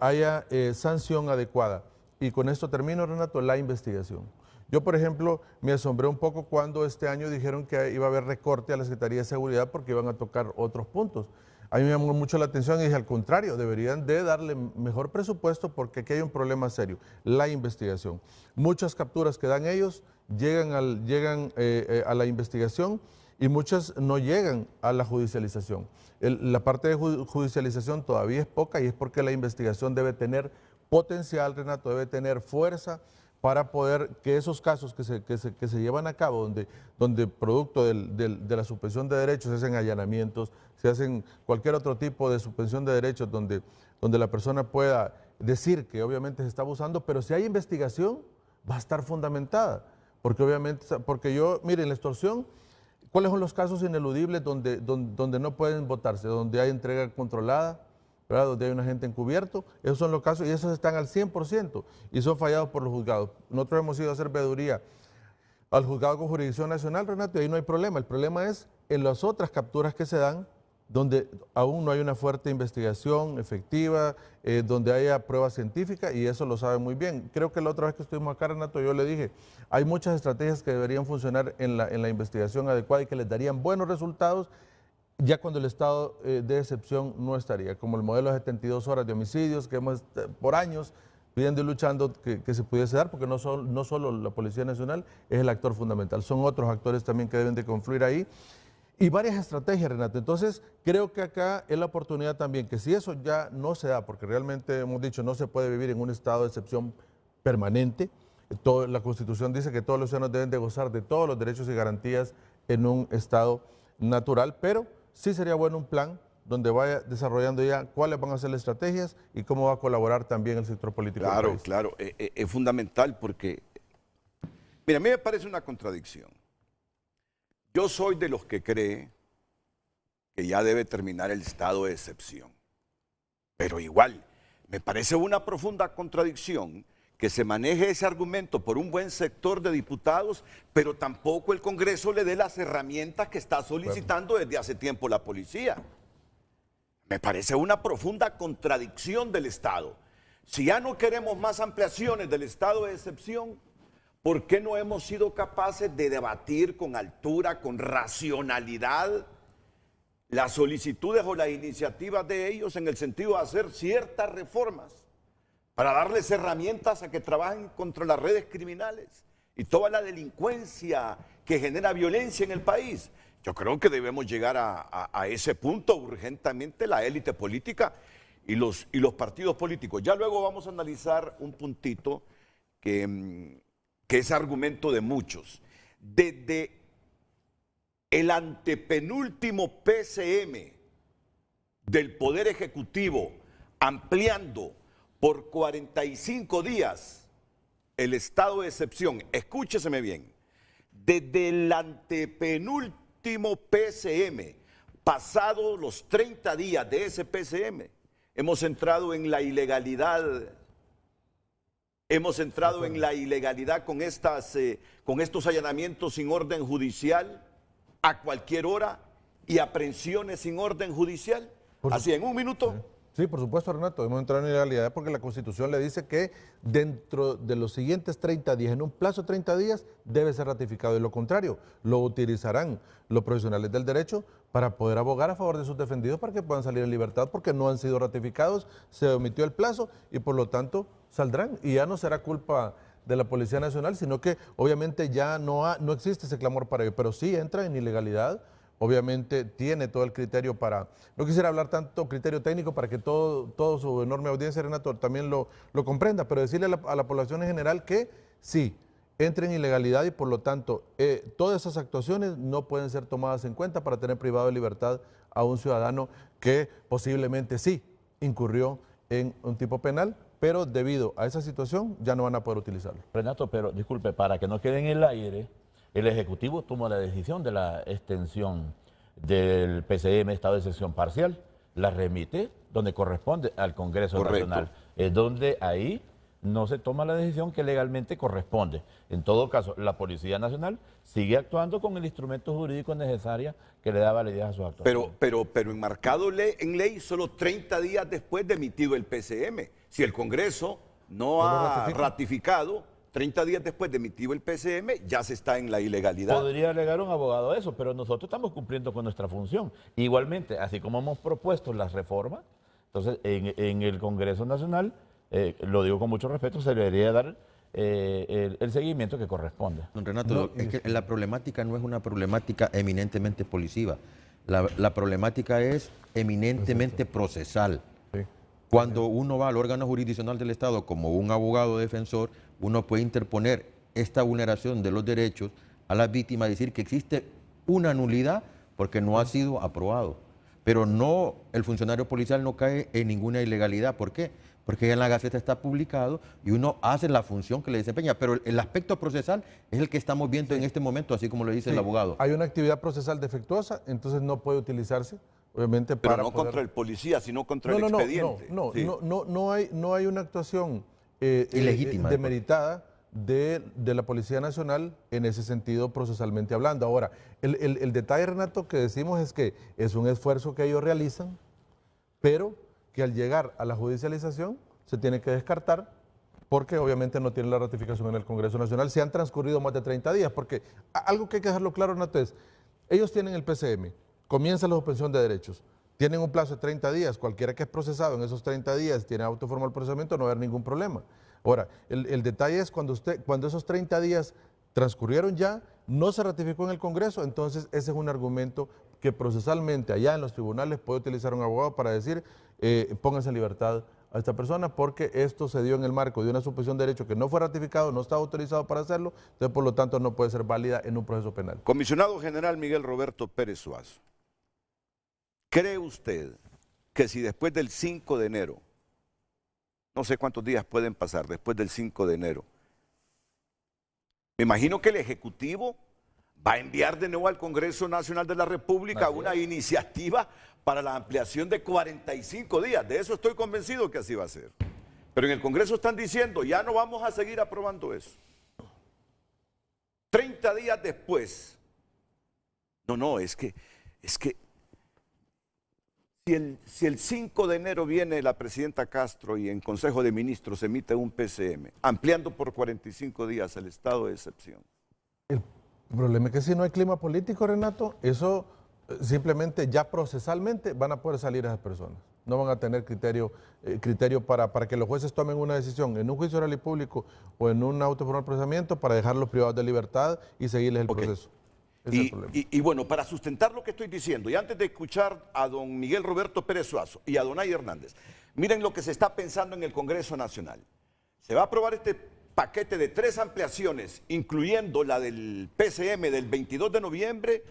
haya sanción adecuada, y con esto termino, Renato, la investigación. Yo, por ejemplo, me asombré un poco cuando este año dijeron que iba a haber recorte a la Secretaría de Seguridad porque iban a tocar otros puntos. A mí me llamó mucho la atención y dije, al contrario, deberían de darle mejor presupuesto porque aquí hay un problema serio, la investigación. Muchas capturas que dan ellos llegan a la investigación y muchas no llegan a la judicialización. La parte de judicialización todavía es poca y es porque la investigación debe tener potencial, Renato, debe tener fuerza para poder que esos casos que se llevan a cabo, donde producto de la suspensión de derechos se hacen allanamientos, se hacen cualquier otro tipo de suspensión de derechos donde la persona pueda decir que obviamente se está abusando, pero si hay investigación va a estar fundamentada, porque obviamente, miren, la extorsión, ¿cuáles son los casos ineludibles donde no pueden votarse, donde hay entrega controlada, ¿verdad? Donde hay un agente encubierto? Esos son los casos y esos están al 100% y son fallados por los juzgados. Nosotros hemos ido a hacer veeduría al juzgado con jurisdicción nacional, Renato, y ahí no hay problema. El problema es en las otras capturas que se dan, donde aún no hay una fuerte investigación efectiva, donde haya prueba científica, y eso lo saben muy bien. Creo que la otra vez que estuvimos acá, Renato, yo le dije, hay muchas estrategias que deberían funcionar en la investigación adecuada y que les darían buenos resultados ya cuando el estado de excepción no estaría, como el modelo de 72 horas de homicidios que hemos por años pidiendo y luchando que se pudiese dar, porque no solo la Policía Nacional es el actor fundamental, son otros actores también que deben de confluir ahí. Y varias estrategias, Renato. Entonces, creo que acá es la oportunidad también, que si eso ya no se da, porque realmente hemos dicho no se puede vivir en un estado de excepción permanente, la Constitución dice que todos los ciudadanos deben de gozar de todos los derechos y garantías en un estado natural, pero sí sería bueno un plan donde vaya desarrollando ya cuáles van a ser las estrategias y cómo va a colaborar también el sector político del país. Claro, es fundamental porque, mira, a mí me parece una contradicción. Yo soy de los que cree que ya debe terminar el estado de excepción, pero igual, me parece una profunda contradicción que se maneje ese argumento por un buen sector de diputados, pero tampoco el Congreso le dé las herramientas que está solicitando desde hace tiempo la policía. Me parece una profunda contradicción del Estado. Si ya no queremos más ampliaciones del estado de excepción, ¿por qué no hemos sido capaces de debatir con altura, con racionalidad, las solicitudes o las iniciativas de ellos en el sentido de hacer ciertas reformas para darles herramientas a que trabajen contra las redes criminales y toda la delincuencia que genera violencia en el país? Yo creo que debemos llegar a ese punto urgentemente, la élite política y los partidos políticos. Ya luego vamos a analizar un puntito que es argumento de muchos. Desde el antepenúltimo PCM del Poder Ejecutivo, ampliando por 45 días el estado de excepción, escúcheseme bien, desde el antepenúltimo PCM, pasados los 30 días de ese PCM, hemos entrado en la ilegalidad. Hemos entrado en la ilegalidad con estos allanamientos sin orden judicial a cualquier hora y aprehensiones sin orden judicial. Así, en un minuto. Sí, por supuesto, Renato, hemos entrado en ilegalidad porque la Constitución le dice que dentro de los siguientes 30 días, en un plazo de 30 días, debe ser ratificado. Y lo contrario, lo utilizarán los profesionales del derecho para poder abogar a favor de sus defendidos para que puedan salir en libertad porque no han sido ratificados, se omitió el plazo y por lo tanto saldrán. Y ya no será culpa de la Policía Nacional, sino que obviamente ya no existe ese clamor para ello, pero sí entra en ilegalidad. Obviamente tiene todo el criterio para, no quisiera hablar tanto criterio técnico para que todo su enorme audiencia, Renato, también lo comprenda, pero decirle a la población en general que sí, entra en ilegalidad y por lo tanto todas esas actuaciones no pueden ser tomadas en cuenta para tener privado de libertad a un ciudadano que posiblemente sí incurrió en un tipo penal, pero debido a esa situación ya no van a poder utilizarlo. Renato, pero disculpe, para que no quede en el aire, el Ejecutivo tomó la decisión de la extensión del PCM, estado de excepción parcial, la remite donde corresponde al Congreso Correcto. Nacional, es donde ahí no se toma la decisión que legalmente corresponde. En todo caso, la Policía Nacional sigue actuando con el instrumento jurídico necesario que le da validez a sus actuaciones. Pero enmarcado en ley solo 30 días después de emitido el PCM. Si el Congreso no ha ratificado, 30 días después de emitido el PCM, ya se está en la ilegalidad. Podría alegar un abogado eso, pero nosotros estamos cumpliendo con nuestra función. Igualmente, así como hemos propuesto las reformas, entonces en el Congreso Nacional, lo digo con mucho respeto, se le debería dar el seguimiento que corresponde. Don Renato, es que la problemática no es una problemática eminentemente policiva. La problemática es eminentemente procesal. Sí. Cuando uno va al órgano jurisdiccional del Estado como un abogado defensor, uno puede interponer esta vulneración de los derechos a la víctima, decir que existe una nulidad porque no ha sido aprobado. Pero no, el funcionario policial no cae en ninguna ilegalidad. ¿Por qué? Porque ya en la Gaceta está publicado y uno hace la función que le desempeña. Pero el aspecto procesal es el que estamos viendo en este momento, así como lo dice el abogado. Hay una actividad procesal defectuosa, entonces no puede utilizarse, obviamente, Pero para no poder... contra el policía, sino contra el expediente. No hay una actuación ilegítima, demeritada de la Policía Nacional en ese sentido procesalmente hablando. Ahora, el detalle, Renato, que decimos es que es un esfuerzo que ellos realizan, pero que al llegar a la judicialización se tiene que descartar porque obviamente no tiene la ratificación en el Congreso Nacional. Se han transcurrido más de 30 días, porque algo que hay que dejarlo claro, Renato, es, ellos tienen el PCM, comienza la suspensión de derechos, tienen un plazo de 30 días, cualquiera que es procesado en esos 30 días tiene auto formal procesamiento, no va a haber ningún problema. Ahora, el detalle es cuando esos 30 días transcurrieron ya, no se ratificó en el Congreso, entonces ese es un argumento que procesalmente allá en los tribunales puede utilizar un abogado para decir, pónganse en libertad a esta persona porque esto se dio en el marco de una suspensión de derecho que no fue ratificado, no estaba autorizado para hacerlo, entonces por lo tanto no puede ser válida en un proceso penal. Comisionado General Miguel Roberto Pérez Suazo, ¿cree usted que si después del 5 de enero, no sé cuántos días pueden pasar después del 5 de enero, me imagino que el Ejecutivo va a enviar de nuevo al Congreso Nacional de la República una iniciativa para la ampliación de 45 días. De eso estoy convencido que así va a ser. Pero en el Congreso están diciendo, ya no vamos a seguir aprobando eso. 30 días después. No, es que si el 5 de enero viene la presidenta Castro y en Consejo de Ministros emite un PCM, ampliando por 45 días el estado de excepción. El problema es que si no hay clima político, Renato, eso simplemente ya procesalmente van a poder salir esas personas. No van a tener criterio para que los jueces tomen una decisión en un juicio oral y público o en un auto formal procesamiento para dejarlos privados de libertad y seguirles el proceso. Y bueno, para sustentar lo que estoy diciendo, y antes de escuchar a don Miguel Roberto Pérez Suazo y a Donay Hernández, miren lo que se está pensando en el Congreso Nacional. Se va a aprobar este paquete de 3 ampliaciones, incluyendo la del PCM del 22 de noviembre,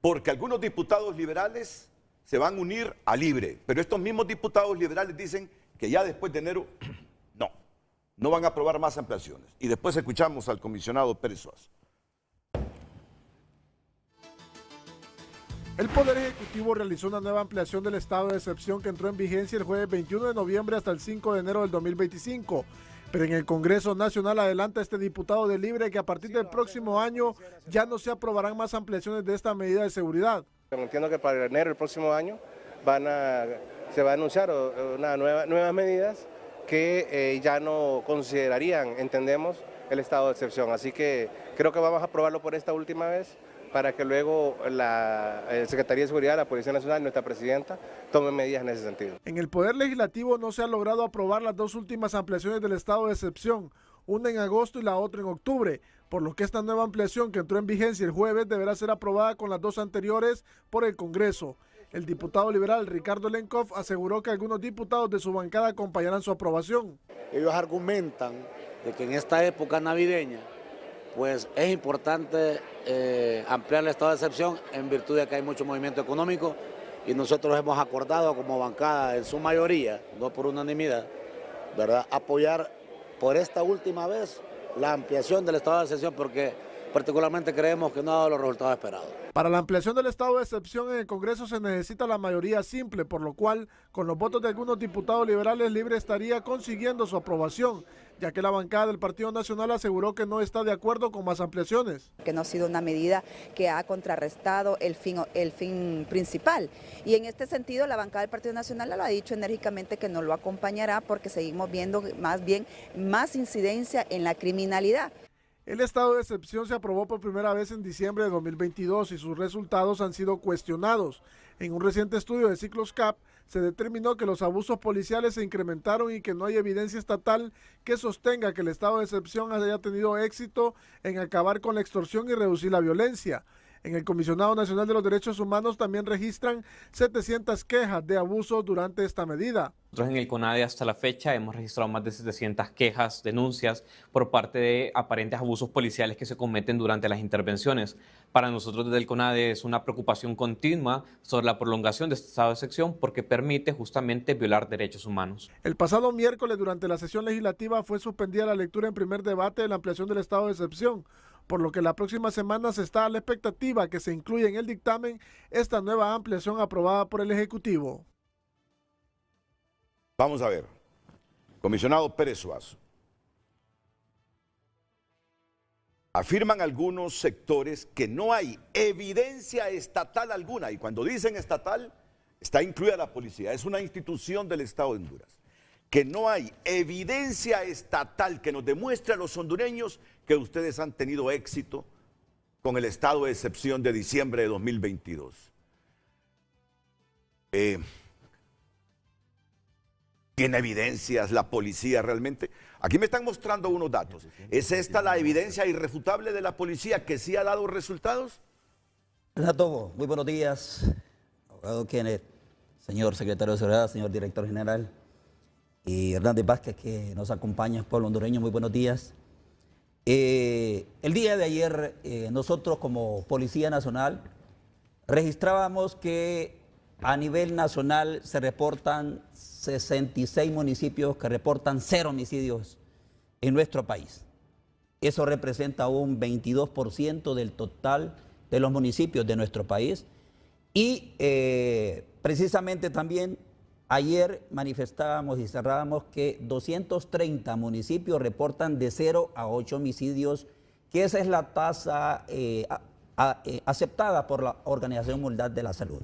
porque algunos diputados liberales se van a unir a Libre, pero estos mismos diputados liberales dicen que ya después de enero no van a aprobar más ampliaciones. Y después escuchamos al comisionado Pérez Suazo. El Poder Ejecutivo realizó una nueva ampliación del estado de excepción que entró en vigencia el jueves 21 de noviembre hasta el 5 de enero del 2025. Pero en el Congreso Nacional adelanta este diputado de Libre que a partir del próximo año ya no se aprobarán más ampliaciones de esta medida de seguridad. Entiendo que para enero del próximo año se va a anunciar nuevas medidas que ya no considerarían, entendemos, el estado de excepción. Así que creo que vamos a aprobarlo por esta última vez, para que luego la Secretaría de Seguridad, la Policía Nacional y nuestra Presidenta tomen medidas en ese sentido. En el Poder Legislativo no se ha logrado aprobar las dos últimas ampliaciones del estado de excepción, una en agosto y la otra en octubre, por lo que esta nueva ampliación que entró en vigencia el jueves deberá ser aprobada con las dos anteriores por el Congreso. El diputado liberal Ricardo Lenkov aseguró que algunos diputados de su bancada acompañarán su aprobación. Ellos argumentan de que en esta época navideña pues es importante ampliar el estado de excepción en virtud de que hay mucho movimiento económico y nosotros hemos acordado como bancada en su mayoría, no por unanimidad, ¿verdad?, apoyar por esta última vez la ampliación del estado de excepción porque particularmente creemos que no ha dado los resultados esperados. Para la ampliación del estado de excepción en el Congreso se necesita la mayoría simple, por lo cual con los votos de algunos diputados liberales Libre estaría consiguiendo su aprobación, ya que la bancada del Partido Nacional aseguró que no está de acuerdo con más ampliaciones. Que no ha sido una medida que ha contrarrestado el fin principal. Y en este sentido la bancada del Partido Nacional lo ha dicho enérgicamente que no lo acompañará porque seguimos viendo más bien más incidencia en la criminalidad. El estado de excepción se aprobó por primera vez en diciembre de 2022 y sus resultados han sido cuestionados. En un reciente estudio de Cicloscap se determinó que los abusos policiales se incrementaron y que no hay evidencia estatal que sostenga que el estado de excepción haya tenido éxito en acabar con la extorsión y reducir la violencia. En el Comisionado Nacional de los Derechos Humanos también registran 700 quejas de abuso durante esta medida. Nosotros en el CONADE hasta la fecha hemos registrado más de 700 quejas, denuncias por parte de aparentes abusos policiales que se cometen durante las intervenciones. Para nosotros desde el CONADE es una preocupación continua sobre la prolongación de este estado de excepción porque permite justamente violar derechos humanos. El pasado miércoles durante la sesión legislativa fue suspendida la lectura en primer debate de la ampliación del estado de excepción, por lo que la próxima semana se está a la expectativa que se incluya en el dictamen esta nueva ampliación aprobada por el Ejecutivo. Vamos a ver, comisionado Pérez Suazo. Afirman algunos sectores que no hay evidencia estatal alguna, y cuando dicen estatal, está incluida la policía, es una institución del Estado de Honduras, que no hay evidencia estatal que nos demuestre a los hondureños que ustedes han tenido éxito con el estado de excepción de diciembre de 2022. ¿Tiene evidencias la policía realmente? Aquí me están mostrando unos datos. ¿Es esta la evidencia irrefutable de la policía que sí ha dado resultados? Renato, muy buenos días. Abogado Kenneth, señor secretario de Seguridad, señor director general, y Hernández Vázquez, que nos acompaña, pueblo hondureño, muy buenos días. El día de ayer, nosotros como Policía Nacional registrábamos que a nivel nacional se reportan 66 municipios que reportan 0 homicidios en nuestro país. Eso representa un 22% del total de los municipios de nuestro país. Y precisamente también ayer manifestábamos y cerrábamos que 230 municipios reportan de 0 a 8 homicidios, que esa es la tasa aceptada por la Organización Mundial de la Salud.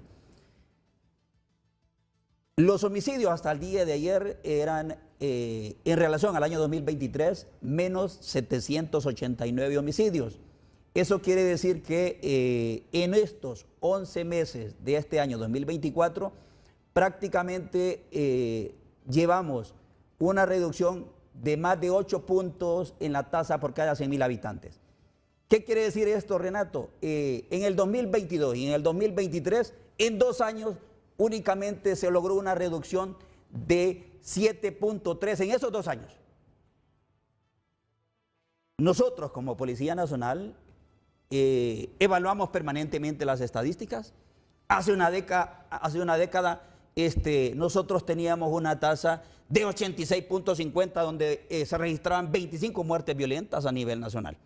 Los homicidios hasta el día de ayer eran, en relación al año 2023, menos 789 homicidios. Eso quiere decir que en estos 11 meses de este año 2024, prácticamente llevamos una reducción de más de 8 puntos en la tasa por cada 100.000 habitantes. ¿Qué quiere decir esto, Renato? En el 2022 y en el 2023, en 2 años, únicamente se logró una reducción de 7.3 en esos 2 años. Nosotros como Policía Nacional evaluamos permanentemente las estadísticas. Hace una década nosotros teníamos una tasa de 86.50, donde se registraban 25 muertes violentas a nivel nacional.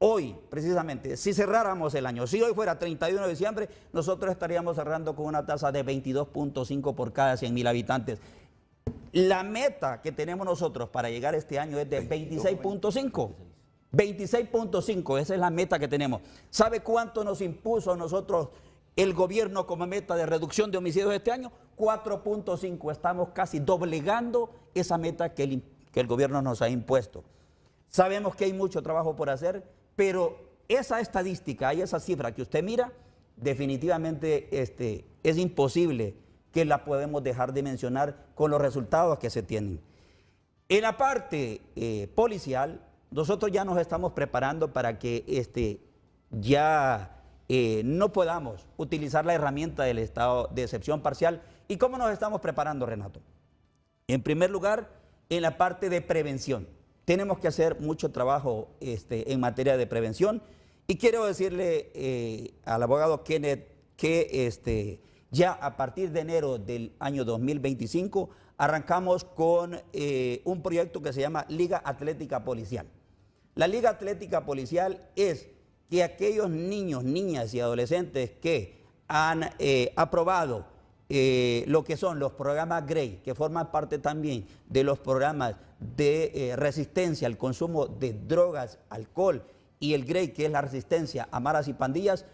Hoy, precisamente, si cerráramos el año, si hoy fuera 31 de diciembre, nosotros estaríamos cerrando con una tasa de 22.5 por cada 100.000 habitantes. La meta que tenemos nosotros para llegar este año es de 26.5. 26.5, esa es la meta que tenemos. ¿Sabe cuánto nos impuso a nosotros el gobierno como meta de reducción de homicidios este año? 4.5. Estamos casi doblegando esa meta que el gobierno nos ha impuesto. Sabemos que hay mucho trabajo por hacer, pero esa estadística y esa cifra que usted mira, definitivamente es imposible que la podemos dejar de mencionar con los resultados que se tienen. En la parte policial, nosotros ya nos estamos preparando para que no podamos utilizar la herramienta del estado de excepción parcial. ¿Y cómo nos estamos preparando, Renato? En primer lugar, en la parte de prevención. Tenemos que hacer mucho trabajo en materia de prevención. Y quiero decirle al abogado Kenneth que ya a partir de enero del año 2025 arrancamos con un proyecto que se llama Liga Atlética Policial. La Liga Atlética Policial es que aquellos niños, niñas y adolescentes que han aprobado lo que son los programas GREY, que forman parte también de los programas de resistencia al consumo de drogas, alcohol, y el GREY, que es la resistencia a maras y pandillas,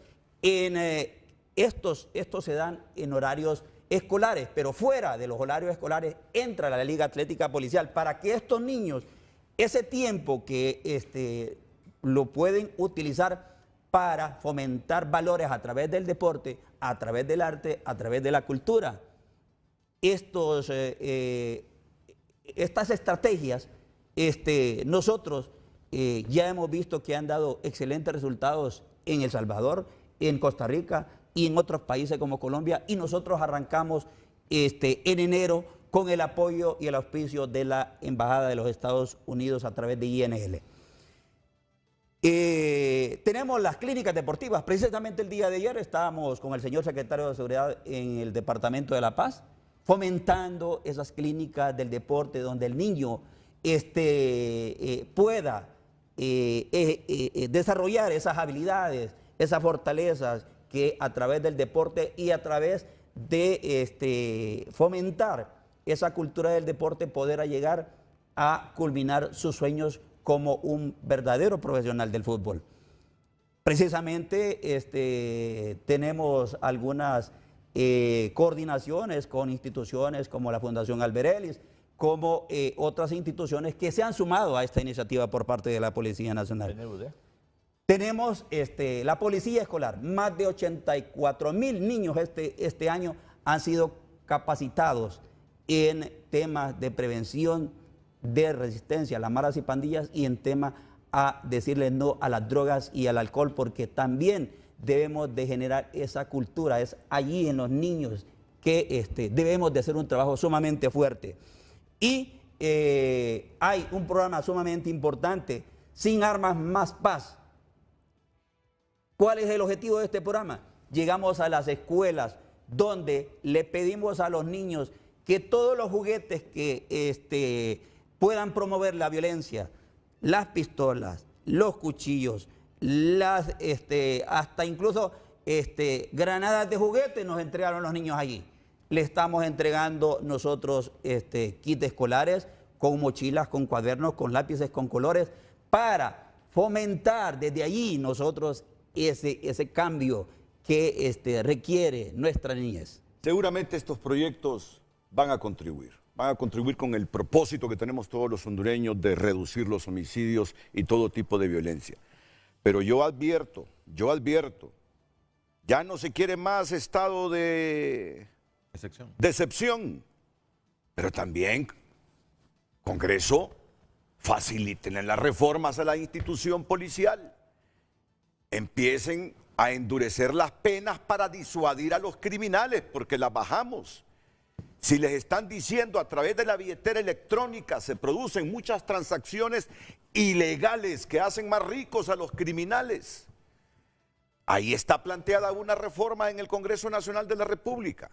estos se dan en horarios escolares, pero fuera de los horarios escolares entra la Liga Atlética Policial para que estos niños, ese tiempo que lo pueden utilizar para fomentar valores a través del deporte, a través del arte, a través de la cultura. Estas estrategias, nosotros ya hemos visto que han dado excelentes resultados en El Salvador, en Costa Rica y en otros países como Colombia, y nosotros arrancamos en enero con el apoyo y el auspicio de la Embajada de los Estados Unidos a través de INL. Tenemos las clínicas deportivas. Precisamente el día de ayer estábamos con el señor secretario de Seguridad en el Departamento de La Paz, fomentando esas clínicas del deporte donde el niño pueda desarrollar esas habilidades, esas fortalezas que a través del deporte y a través de fomentar esa cultura del deporte podrá llegar a culminar sus sueños como un verdadero profesional del fútbol. Precisamente tenemos algunas coordinaciones con instituciones como la Fundación Alberelis, como otras instituciones que se han sumado a esta iniciativa por parte de la Policía Nacional. Tenemos la Policía Escolar, más de 84,000 niños este año han sido capacitados en temas de prevención, de resistencia a las maras y pandillas y en tema a decirle no a las drogas y al alcohol, porque también debemos de generar esa cultura, es allí en los niños que debemos de hacer un trabajo sumamente fuerte. Y hay un programa sumamente importante, Sin Armas Más Paz. ¿Cuál es el objetivo de este programa? Llegamos a las escuelas donde le pedimos a los niños que todos los juguetes que puedan promover la violencia, las pistolas, los cuchillos, hasta incluso granadas de juguete nos entregaron los niños allí. Le estamos entregando nosotros kits escolares con mochilas, con cuadernos, con lápices, con colores, para fomentar desde allí nosotros ese cambio que requiere nuestra niñez. Seguramente estos proyectos van a contribuir con el propósito que tenemos todos los hondureños de reducir los homicidios y todo tipo de violencia. Pero yo advierto, ya no se quiere más estado de excepción, pero también, Congreso, faciliten las reformas a la institución policial, empiecen a endurecer las penas para disuadir a los criminales, porque las bajamos. Si les están diciendo a través de la billetera electrónica se producen muchas transacciones ilegales que hacen más ricos a los criminales, ahí está planteada una reforma en el Congreso Nacional de la República.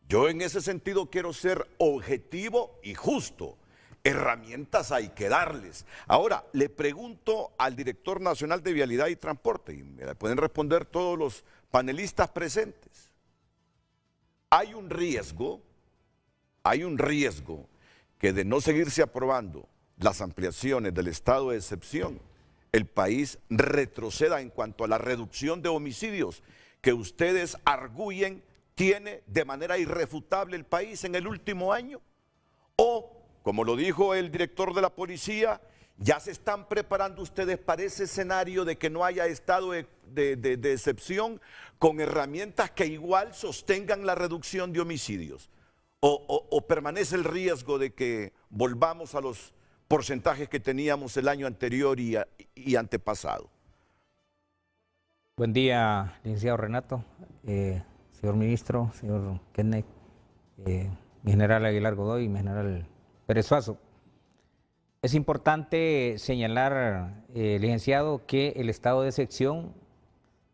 Yo en ese sentido quiero ser objetivo y justo. Herramientas hay que darles. Ahora, le pregunto al director nacional de Vialidad y Transporte, y me la pueden responder todos los panelistas presentes. Hay un riesgo que de no seguirse aprobando las ampliaciones del estado de excepción, el país retroceda en cuanto a la reducción de homicidios que ustedes arguyen tiene de manera irrefutable el país en el último año. O, como lo dijo el director de la policía, ya se están preparando ustedes para ese escenario de que no haya estado de excepción con herramientas que igual sostengan la reducción de homicidios. O permanece el riesgo de que volvamos a los porcentajes que teníamos el año anterior y antepasado. Buen día, licenciado Renato, señor ministro, señor Kenneth, mi general Aguilar Godoy y mi general Pérez Suazo. Es importante señalar, licenciado, que el estado de excepción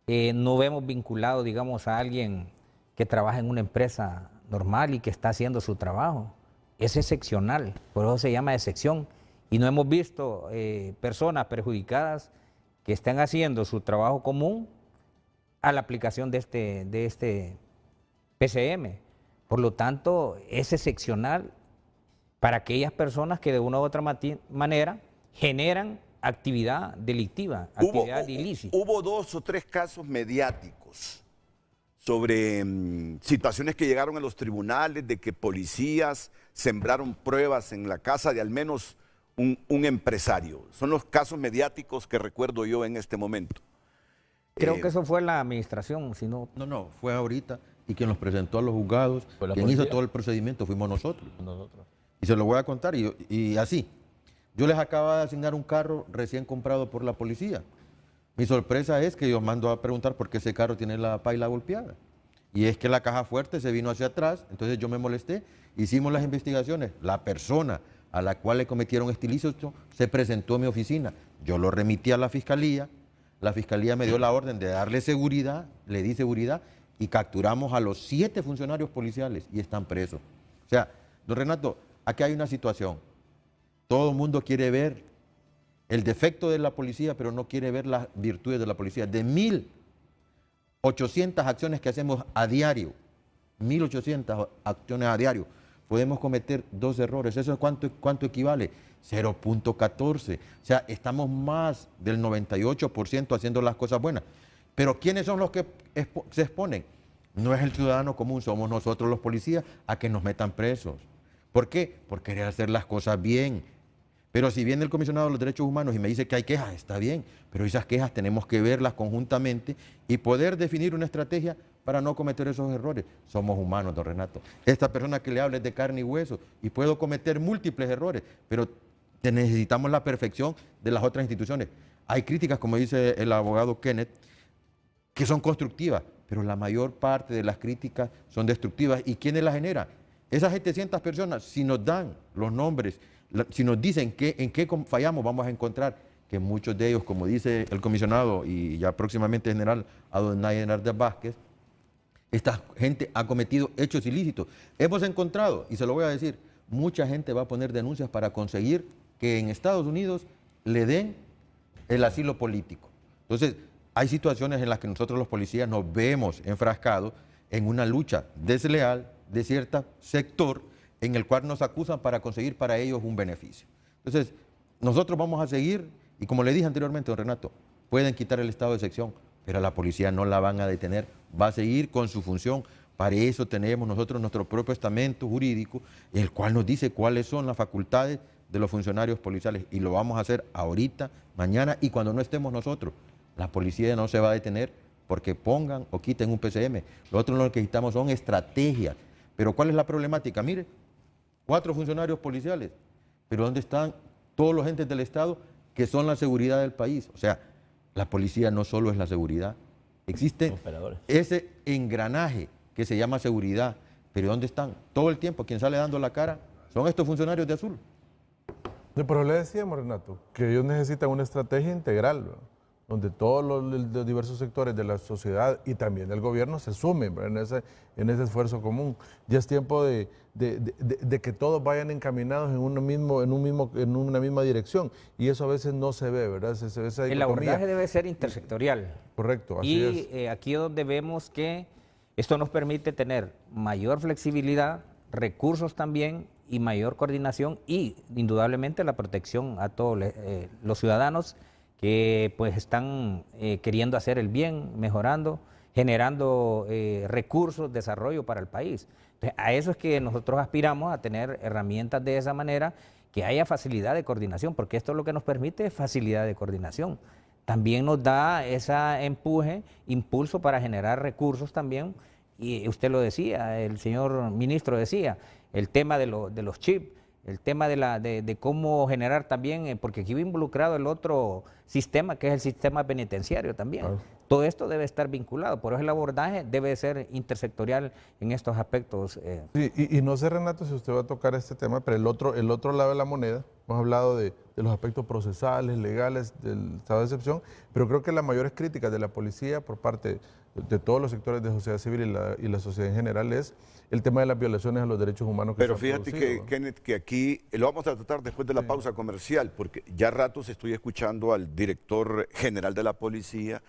no vemos vinculado, digamos, a alguien que trabaja en una empresa normal y que está haciendo su trabajo. Es excepcional, por eso se llama excepción. Y no hemos visto personas perjudicadas que estén haciendo su trabajo común a la aplicación de este PCM. Por lo tanto, es excepcional para aquellas personas que de una u otra manera generan actividad delictiva, actividad ilícita. Hubo 2 o 3 casos mediáticos sobre situaciones que llegaron a los tribunales de que policías sembraron pruebas en la casa de al menos un empresario. Son los casos mediáticos que recuerdo yo en este momento. Creo que eso fue la administración, si no... No, fue ahorita, y quien los presentó a los juzgados, quien hizo todo el procedimiento fuimos nosotros. Y se lo voy a contar, y así. Yo les acababa de asignar un carro recién comprado por la policía. Mi sorpresa es que yo mando a preguntar por qué ese carro tiene la paila golpeada. Y es que la caja fuerte se vino hacia atrás, entonces yo me molesté, hicimos las investigaciones, la persona a la cual le cometieron este ilícito se presentó en mi oficina. Yo lo remití a la fiscalía me dio la orden de darle seguridad, le di seguridad y capturamos a los 7 funcionarios policiales y están presos. O sea, don Renato, aquí hay una situación. Todo el mundo quiere ver el defecto de la policía, pero no quiere ver las virtudes de la policía. De 1.800 acciones que hacemos a diario, 1.800 acciones a diario, podemos cometer 2 errores. ¿Eso es cuánto equivale? 0.14. O sea, estamos más del 98% haciendo las cosas buenas. Pero ¿quiénes son los que se exponen? No es el ciudadano común, somos nosotros los policías a que nos metan presos. ¿Por qué? Por querer hacer las cosas bien. Pero si viene el comisionado de los derechos humanos y me dice que hay quejas, está bien, pero esas quejas tenemos que verlas conjuntamente y poder definir una estrategia para no cometer esos errores. Somos humanos, don Renato. Esta persona que le habla es de carne y hueso y puedo cometer múltiples errores, pero necesitamos la perfección de las otras instituciones. Hay críticas, como dice el abogado Kenneth, que son constructivas, pero la mayor parte de las críticas son destructivas. ¿Y quiénes las generan? Esas 700 personas, si nos dan los nombres, si nos dicen en qué fallamos, vamos a encontrar que muchos de ellos, como dice el comisionado y ya próximamente general Adonai Hernández Vázquez, esta gente ha cometido hechos ilícitos. Hemos encontrado, y se lo voy a decir, mucha gente va a poner denuncias para conseguir que en Estados Unidos le den el asilo político. Entonces, hay situaciones en las que nosotros los policías nos vemos enfrascados en una lucha desleal de cierto sector en el cual nos acusan para conseguir para ellos un beneficio. Entonces, nosotros vamos a seguir, y como le dije anteriormente, don Renato, pueden quitar el estado de excepción, pero a la policía no la van a detener, va a seguir con su función. Para eso tenemos nosotros nuestro propio estamento jurídico, el cual nos dice cuáles son las facultades de los funcionarios policiales, y lo vamos a hacer ahorita, mañana y cuando no estemos nosotros. La policía no se va a detener porque pongan o quiten un PCM. Lo otro lo que necesitamos son estrategias. Pero ¿cuál es la problemática? Mire, 4 funcionarios policiales, pero ¿dónde están todos los entes del Estado que son la seguridad del país? O sea, la policía no solo es la seguridad, existe ese engranaje que se llama seguridad, pero ¿dónde están? Todo el tiempo quien sale dando la cara son estos funcionarios de azul. Pero le decíamos, Renato, que ellos necesitan una estrategia integral, ¿no? donde todos los diversos sectores de la sociedad y también del gobierno se sumen, ¿verdad?, en ese esfuerzo común. Ya es tiempo de que todos vayan encaminados en una misma dirección, y eso a veces no se ve, ¿verdad? El abordaje debe ser intersectorial. Correcto, así es. Y aquí es donde vemos que esto nos permite tener mayor flexibilidad, recursos también y mayor coordinación, y indudablemente la protección a todos los ciudadanos que pues están queriendo hacer el bien, mejorando, generando recursos, desarrollo para el país. Entonces, a eso es que nosotros aspiramos, a tener herramientas de esa manera, que haya facilidad de coordinación, porque esto lo que nos permite es facilidad de coordinación. También nos da ese empuje, impulso para generar recursos también, y usted lo decía, el señor ministro decía, el tema de los chips, el tema de cómo generar también, porque aquí va involucrado el otro sistema, que es el sistema penitenciario también. Claro. Todo esto debe estar vinculado, por eso el abordaje debe ser intersectorial en estos aspectos. Sí, y no sé, Renato, si usted va a tocar este tema, pero el otro lado de la moneda, hemos hablado de los aspectos procesales, legales del estado de excepción, pero creo que las mayores críticas de la policía por parte de todos los sectores de sociedad civil y la sociedad en general es el tema de las violaciones a los derechos humanos. Pero fíjate que, ¿no?, Kenneth, que aquí lo vamos a tratar después de la pausa comercial, porque ya ratos estoy escuchando al director general de la policía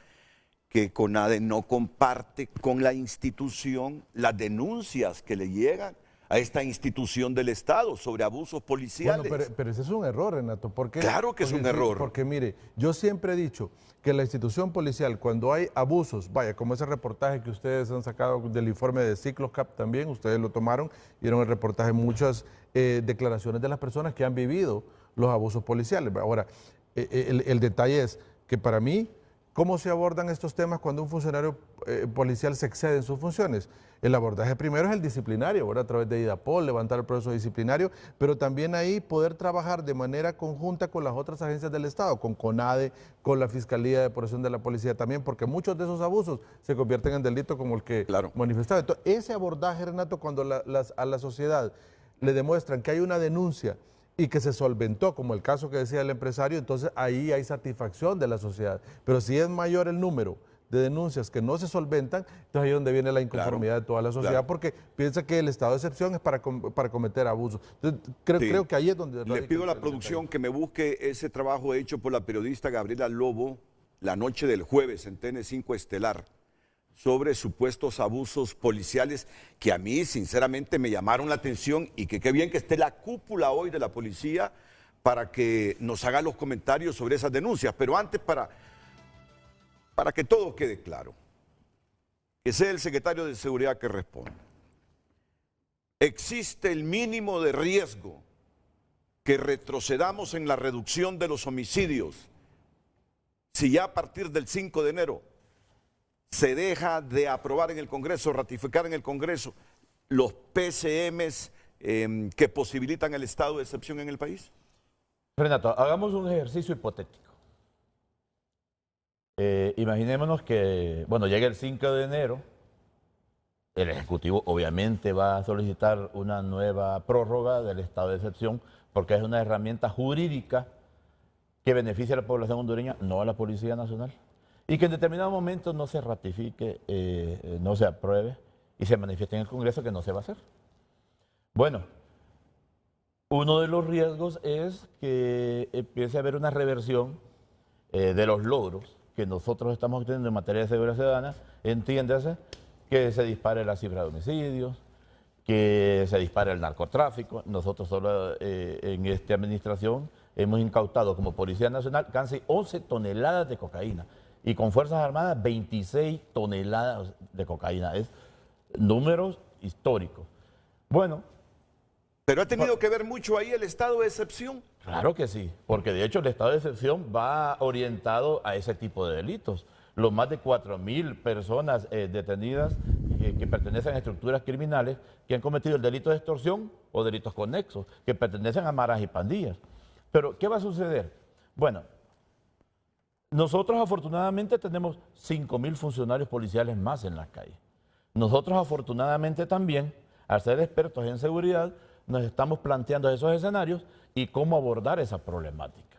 que CONADE no comparte con la institución las denuncias que le llegan a esta institución del Estado sobre abusos policiales. Bueno, pero ese es un error, Renato. Claro que es un error. Porque mire, yo siempre he dicho que la institución policial, cuando hay abusos, vaya, como ese reportaje que ustedes han sacado del informe de Ciclocap también, ustedes lo tomaron, vieron el reportaje, muchas declaraciones de las personas que han vivido los abusos policiales. Ahora, el detalle es que para mí, ¿cómo se abordan estos temas cuando un funcionario policial se excede en sus funciones? El abordaje primero es el disciplinario, ¿verdad?, a través de IDAPOL, levantar el proceso disciplinario, pero también ahí poder trabajar de manera conjunta con las otras agencias del Estado, con CONADE, con la Fiscalía de Protección de la Policía también, porque muchos de esos abusos se convierten en delito como el que manifestaba. Entonces, ese abordaje, Renato, cuando a la sociedad le demuestran que hay una denuncia y que se solventó, como el caso que decía el empresario, entonces ahí hay satisfacción de la sociedad. Pero si es mayor el número de denuncias que no se solventan, entonces ahí es donde viene la inconformidad de toda la sociedad, porque piensa que el estado de excepción es para cometer abusos. Entonces, creo que ahí es donde... Le pido a la producción que me busque ese trabajo hecho por la periodista Gabriela Lobo la noche del jueves en TN5 Estelar, sobre supuestos abusos policiales que a mí sinceramente me llamaron la atención, y que qué bien que esté la cúpula hoy de la policía para que nos haga los comentarios sobre esas denuncias. Pero antes, para que todo quede claro, que sea el secretario de Seguridad que responda. ¿Existe el mínimo de riesgo que retrocedamos en la reducción de los homicidios si ya a partir del 5 de enero se deja de aprobar en el Congreso, ratificar en el Congreso los PCMs que posibilitan el estado de excepción en el país? Renato, hagamos un ejercicio hipotético. Imaginémonos que, bueno, llega el 5 de enero, el Ejecutivo obviamente va a solicitar una nueva prórroga del estado de excepción, porque es una herramienta jurídica que beneficia a la población hondureña, no a la Policía Nacional. Y que en determinado momento no se ratifique, no se apruebe y se manifieste en el Congreso que no se va a hacer. Bueno, uno de los riesgos es que empiece a haber una reversión de los logros que nosotros estamos obteniendo en materia de seguridad ciudadana. Entiéndase que se dispare la cifra de homicidios, que se dispare el narcotráfico. Nosotros solo en esta administración hemos incautado como Policía Nacional casi 11 toneladas de cocaína. Y con Fuerzas Armadas, 26 toneladas de cocaína. Es números históricos. Bueno. ¿Pero ha tenido que ver mucho ahí el estado de excepción? Claro que sí, porque de hecho el estado de excepción va orientado a ese tipo de delitos. Los más de 4.000 personas detenidas que pertenecen a estructuras criminales que han cometido el delito de extorsión o delitos conexos, que pertenecen a maras y pandillas. Pero, ¿qué va a suceder? Bueno, nosotros afortunadamente tenemos 5.000 funcionarios policiales más en las calles. Nosotros afortunadamente también, al ser expertos en seguridad, nos estamos planteando esos escenarios y cómo abordar esa problemática.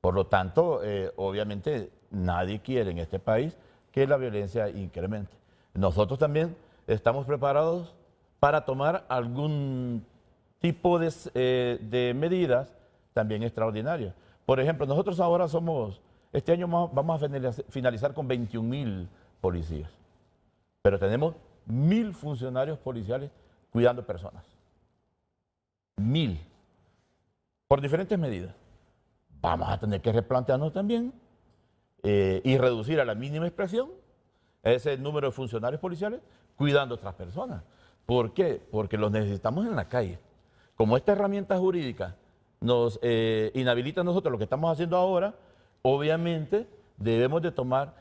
Por lo tanto, obviamente nadie quiere en este país que la violencia incremente. Nosotros también estamos preparados para tomar algún tipo de medidas también extraordinarias. Por ejemplo, nosotros ahora este año vamos a finalizar con 21.000 policías, pero tenemos 1.000 funcionarios policiales cuidando personas. 1.000. Por diferentes medidas. Vamos a tener que replantearnos también y reducir a la mínima expresión ese número de funcionarios policiales cuidando a otras personas. ¿Por qué? Porque los necesitamos en la calle. Como esta herramienta jurídica nos inhabilita a nosotros lo que estamos haciendo ahora, obviamente debemos de tomar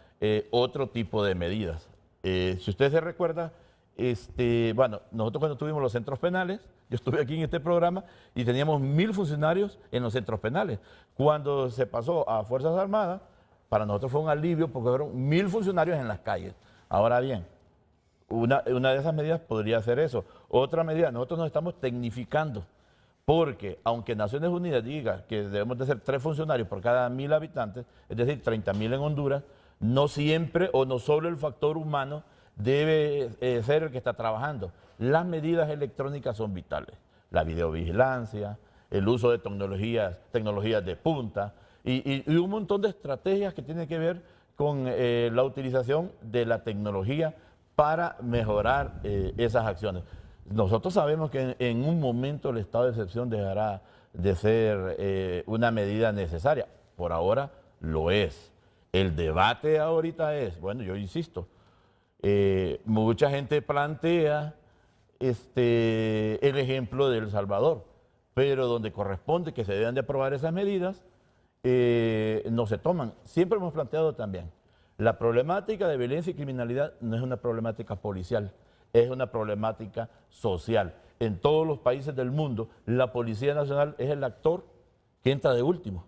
otro tipo de medidas. Si usted se recuerda, bueno, nosotros cuando tuvimos los centros penales, yo estuve aquí en este programa y teníamos 1.000 funcionarios en los centros penales. Cuando se pasó a Fuerzas Armadas, para nosotros fue un alivio porque fueron 1.000 funcionarios en las calles. Ahora bien, una de esas medidas podría ser eso. Otra medida, nosotros nos estamos tecnificando porque aunque Naciones Unidas diga que debemos de ser 3 funcionarios por cada 1.000 habitantes, es decir, 30.000 en Honduras, no siempre o no solo el factor humano debe ser el que está trabajando. Las medidas electrónicas son vitales. La videovigilancia, el uso de tecnologías de punta y un montón de estrategias que tienen que ver con la utilización de la tecnología para mejorar esas acciones. Nosotros sabemos que en un momento el estado de excepción dejará de ser una medida necesaria. Por ahora lo es. El debate ahorita es, bueno, yo insisto, mucha gente plantea el ejemplo de El Salvador, pero donde corresponde que se deben de aprobar esas medidas, no se toman. Siempre hemos planteado también, la problemática de violencia y criminalidad no es una problemática policial, es una problemática social. En todos los países del mundo, la Policía Nacional es el actor que entra de último.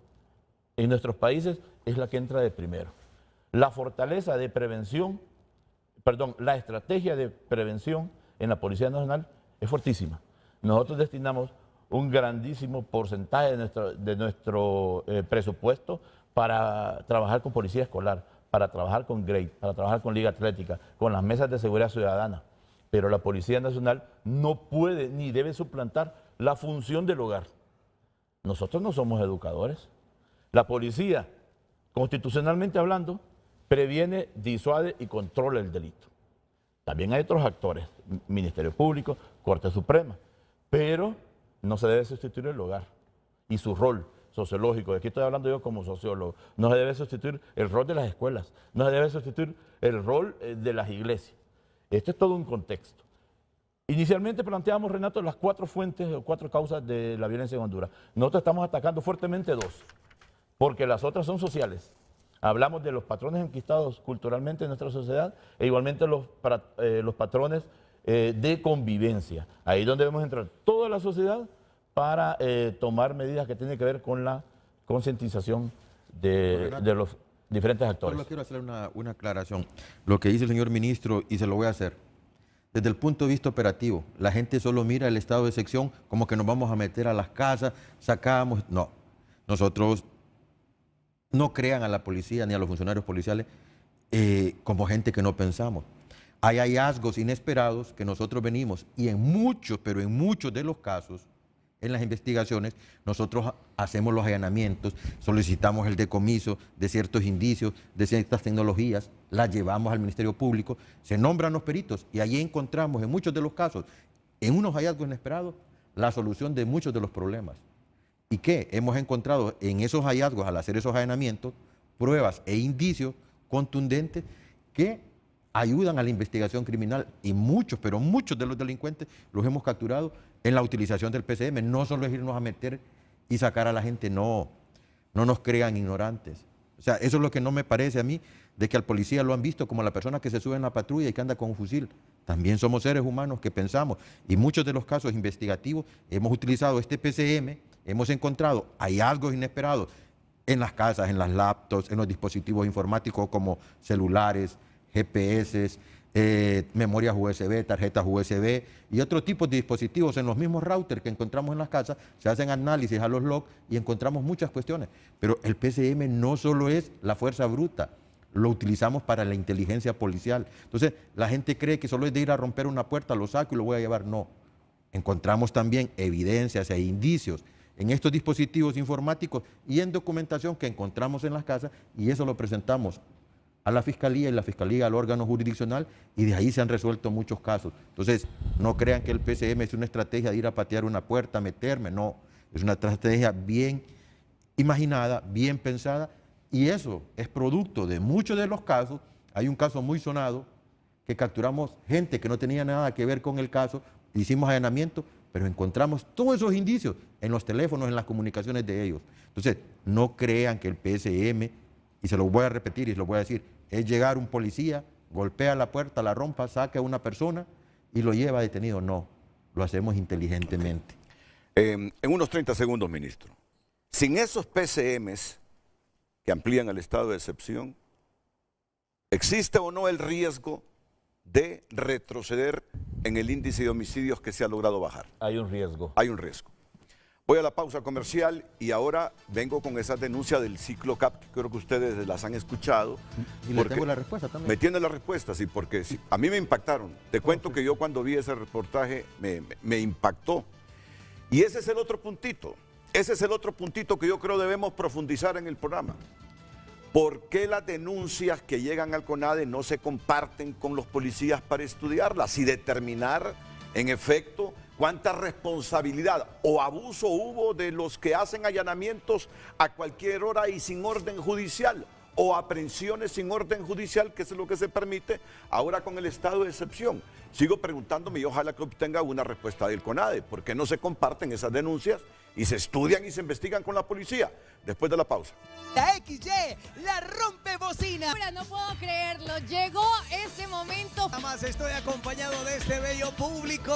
En nuestros países es la que entra de primero. La fortaleza de prevención, la estrategia de prevención en la Policía Nacional es fuertísima. Nosotros destinamos un grandísimo porcentaje de nuestro presupuesto para trabajar con policía escolar, para trabajar con GREAT, para trabajar con Liga Atlética, con las mesas de seguridad ciudadana. Pero la Policía Nacional no puede ni debe suplantar la función del hogar. Nosotros no somos educadores. La policía, constitucionalmente hablando, previene, disuade y controla el delito. También hay otros actores, Ministerio Público, Corte Suprema, pero no se debe sustituir el hogar y su rol sociológico. De aquí estoy hablando yo como sociólogo. No se debe sustituir el rol de las escuelas, no se debe sustituir el rol de las iglesias. Este es todo un contexto. Inicialmente planteamos, Renato, las 4 fuentes o 4 causas de la violencia en Honduras. Nosotros estamos atacando fuertemente 2, porque las otras son sociales. Hablamos de los patrones enquistados culturalmente en nuestra sociedad e igualmente los patrones de convivencia. Ahí es donde debemos entrar toda la sociedad para tomar medidas que tienen que ver con la concientización de los diferentes actores. Solo quiero hacer una aclaración. Lo que dice el señor ministro, y se lo voy a hacer. Desde el punto de vista operativo, la gente solo mira el estado de excepción como que nos vamos a meter a las casas, sacamos. No, nosotros no crean a la policía ni a los funcionarios policiales como gente que no pensamos. Hay hallazgos inesperados que nosotros venimos y en muchos, pero en muchos de los casos, en las investigaciones, nosotros hacemos los allanamientos, solicitamos el decomiso de ciertos indicios, de ciertas tecnologías, las llevamos al Ministerio Público, se nombran los peritos y allí encontramos en muchos de los casos, en unos hallazgos inesperados, la solución de muchos de los problemas. ¿Y qué? Hemos encontrado en esos hallazgos, al hacer esos allanamientos, pruebas e indicios contundentes que ayudan a la investigación criminal y muchos, pero muchos de los delincuentes los hemos capturado en la utilización del PCM. No solo es irnos a meter y sacar a la gente, no nos crean ignorantes. O sea, eso es lo que no me parece a mí, de que al policía lo han visto como la persona que se sube en la patrulla y que anda con un fusil. También somos seres humanos que pensamos y muchos de los casos investigativos hemos utilizado este PCM, hemos encontrado hallazgos inesperados en las casas, en las laptops, en los dispositivos informáticos como celulares, GPS, memorias USB, tarjetas USB y otro tipo de dispositivos en los mismos routers que encontramos en las casas. Se hacen análisis a los logs y encontramos muchas cuestiones. Pero el PCM no solo es la fuerza bruta, lo utilizamos para la inteligencia policial. Entonces, la gente cree que solo es de ir a romper una puerta, lo saco y lo voy a llevar. No. Encontramos también evidencias e indicios en estos dispositivos informáticos y en documentación que encontramos en las casas, y eso lo presentamos a la Fiscalía y la Fiscalía al órgano jurisdiccional, y de ahí se han resuelto muchos casos. Entonces, no crean que el PCM es una estrategia de ir a patear una puerta, meterme, no. Es una estrategia bien imaginada, bien pensada, y eso es producto de muchos de los casos. Hay un caso muy sonado que capturamos gente que no tenía nada que ver con el caso, hicimos allanamiento, pero encontramos todos esos indicios en los teléfonos, en las comunicaciones de ellos. Entonces, no crean que el PSM, y se lo voy a repetir y se lo voy a decir, es llegar un policía, golpea la puerta, la rompa, saca a una persona y lo lleva detenido. No, lo hacemos inteligentemente. En unos 30 segundos, ministro. Sin esos PCMs que amplían el estado de excepción, ¿existe o no el riesgo de retroceder en el índice de homicidios que se ha logrado bajar? Hay un riesgo. Hay un riesgo. Voy a la pausa comercial y ahora vengo con esa denuncia del ciclo CAP, que creo que ustedes las han escuchado. Y le tengo la respuesta también. Me tiene la respuesta, sí, porque sí, a mí me impactaron. Te cuento que yo cuando vi ese reportaje me impactó. Y ese es el otro puntito. Ese es el otro puntito que yo creo debemos profundizar en el programa. ¿Por qué las denuncias que llegan al CONADE no se comparten con los policías para estudiarlas y determinar, en efecto, cuánta responsabilidad o abuso hubo de los que hacen allanamientos a cualquier hora y sin orden judicial, o aprehensiones sin orden judicial, que es lo que se permite ahora con el estado de excepción? Sigo preguntándome y ojalá que obtenga una respuesta del CONADE. ¿Por qué no se comparten esas denuncias y se estudian y se investigan con la policía? Después de la pausa. La XY, la rompe bocina. Ahora no puedo creerlo, llegó este momento. Además estoy acompañado de este bello público.